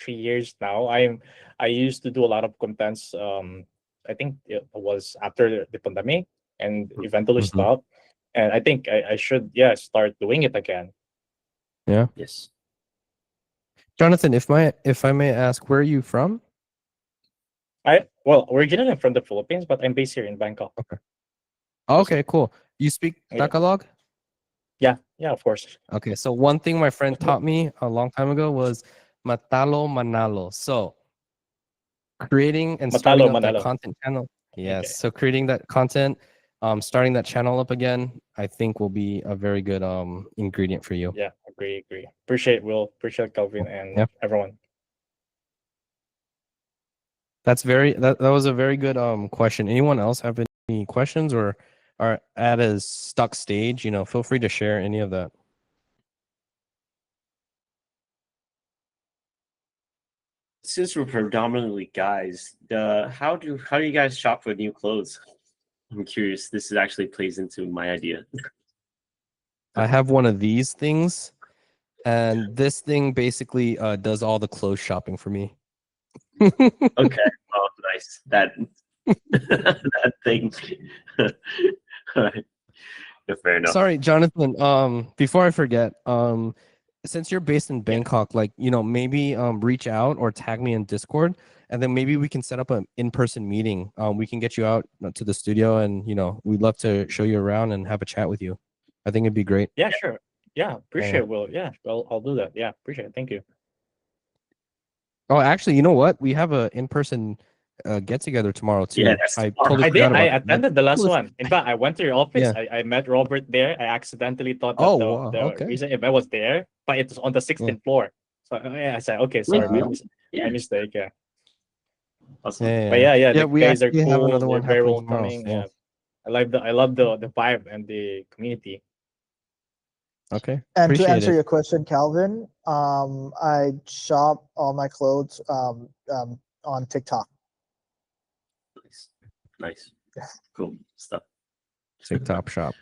years now. I used to do a lot of contents. I think it was after the pandemic and eventually
Mhm.
stopped. And I think I should start doing it again.
Yeah.
Yes.
Jonathan, if I may ask, where are you from?
Originally I'm from the Philippines, but I'm based here in Bangkok.
Okay, cool. You speak
Yeah.
Tagalog?
Yeah, of course.
Okay, so one thing my friend taught me a long time ago was matalo manalo. So creating and starting
Matalo,
up that
Manalo.
content channel. Yes.
Okay.
So creating that content, starting that channel up again, I think will be a very good ingredient for you.
Yeah, agree. Appreciate Will, appreciate Calvin and
Yeah.
everyone.
That was a very good question. Anyone else have any questions or are at a stuck stage? You know, feel free to share any of that.
Since we're predominantly guys, how do you guys shop for new clothes? I'm curious. This is actually plays into my idea.
I have one of these things, and this thing basically does all the clothes shopping for me.
Okay. Oh, nice. That that thing. All right. Yeah, fair enough.
Sorry, Jonathan. Before I forget, since you're based in Bangkok, like, you know, maybe reach out or tag me in Discord, and then maybe we can set up an in-person meeting. We can get you out to the studio, and you know, we'd love to show you around and have a chat with you. I think it'd be great.
Yeah, sure. Yeah, appreciate it, Will. Yeah, I'll do that. Yeah, appreciate it. Thank you.
Oh, actually, you know what? We have a in-person get together tomorrow too.
Yeah, that's
I
tomorrow.
totally
I did.
forgot
I
about that.
attended the last
Listen-
one. In fact, I went to your office.
Yeah.
I met Robert there. I accidentally thought that
Oh,
the
wow, okay.
recent event was there, but it was on the 16th floor. So yeah, I said okay. Sorry,
Yeah.
my mistake. Yeah.
Awesome.
But yeah,
Yeah,
the
we
guys are
actually have
cool.
another
They're
one
very
happening tomorrow.
welcoming.
So.
Yeah, I love the vibe and the community.
Okay.
And to
Appreciate
answer
it.
your question, Calvin, I shop all my clothes on TikTok.
Nice. Cool stuff.
TikTok shop.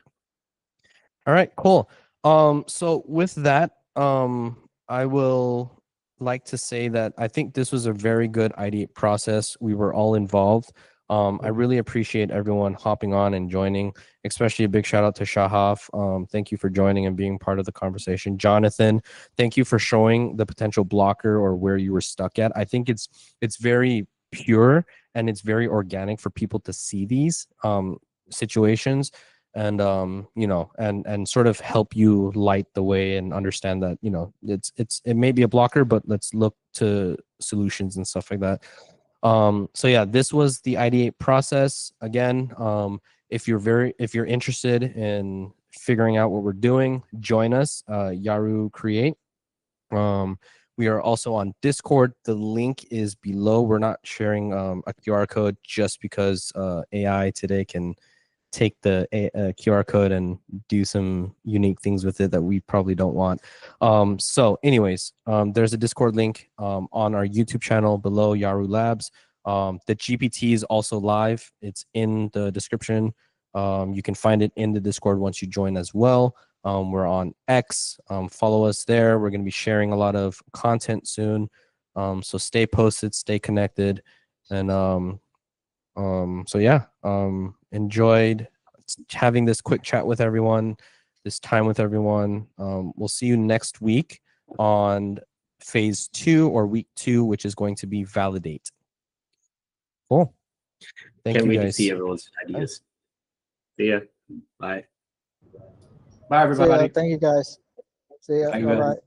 All right, cool. So with that, I will like to say that I think this was a very good Ideate process. We were all involved. I really appreciate everyone hopping on and joining, especially a big shout out to Shahaf. Thank you for joining and being part of the conversation. Jonathan, thank you for showing the potential blocker or where you were stuck at. I think it's very pure and it's very organic for people to see these situations and you know, and sort of help you light the way and understand that, you know, it may be a blocker, but let's look to solutions and stuff like that. So yeah, this was the Ideate process. Again, if you're interested in figuring out what we're doing, join us, Yaru Create. We are also on Discord. The link is below. We're not sharing a QR code just because AI today can take the QR code and do some unique things with it that we probably don't want. So anyways, there's a Discord link on our YouTube channel below, Yaru Labs. The GPT is also live. It's in the description. You can find it in the Discord once you join as well. We're on X. Follow us there. We're going to be sharing a lot of content soon. So stay posted, stay connected. And so yeah, enjoyed having this quick chat with everyone, this time with everyone. We'll see you next week on phase 2 or week 2, which is going to be validate. Cool. Thank
Can't
you
wait to
guys.
see everyone's ideas. See ya. Bye.
Bye,
See ya.
everybody.
Thank you guys. See ya.
Thank you,
Bye
man.
bye.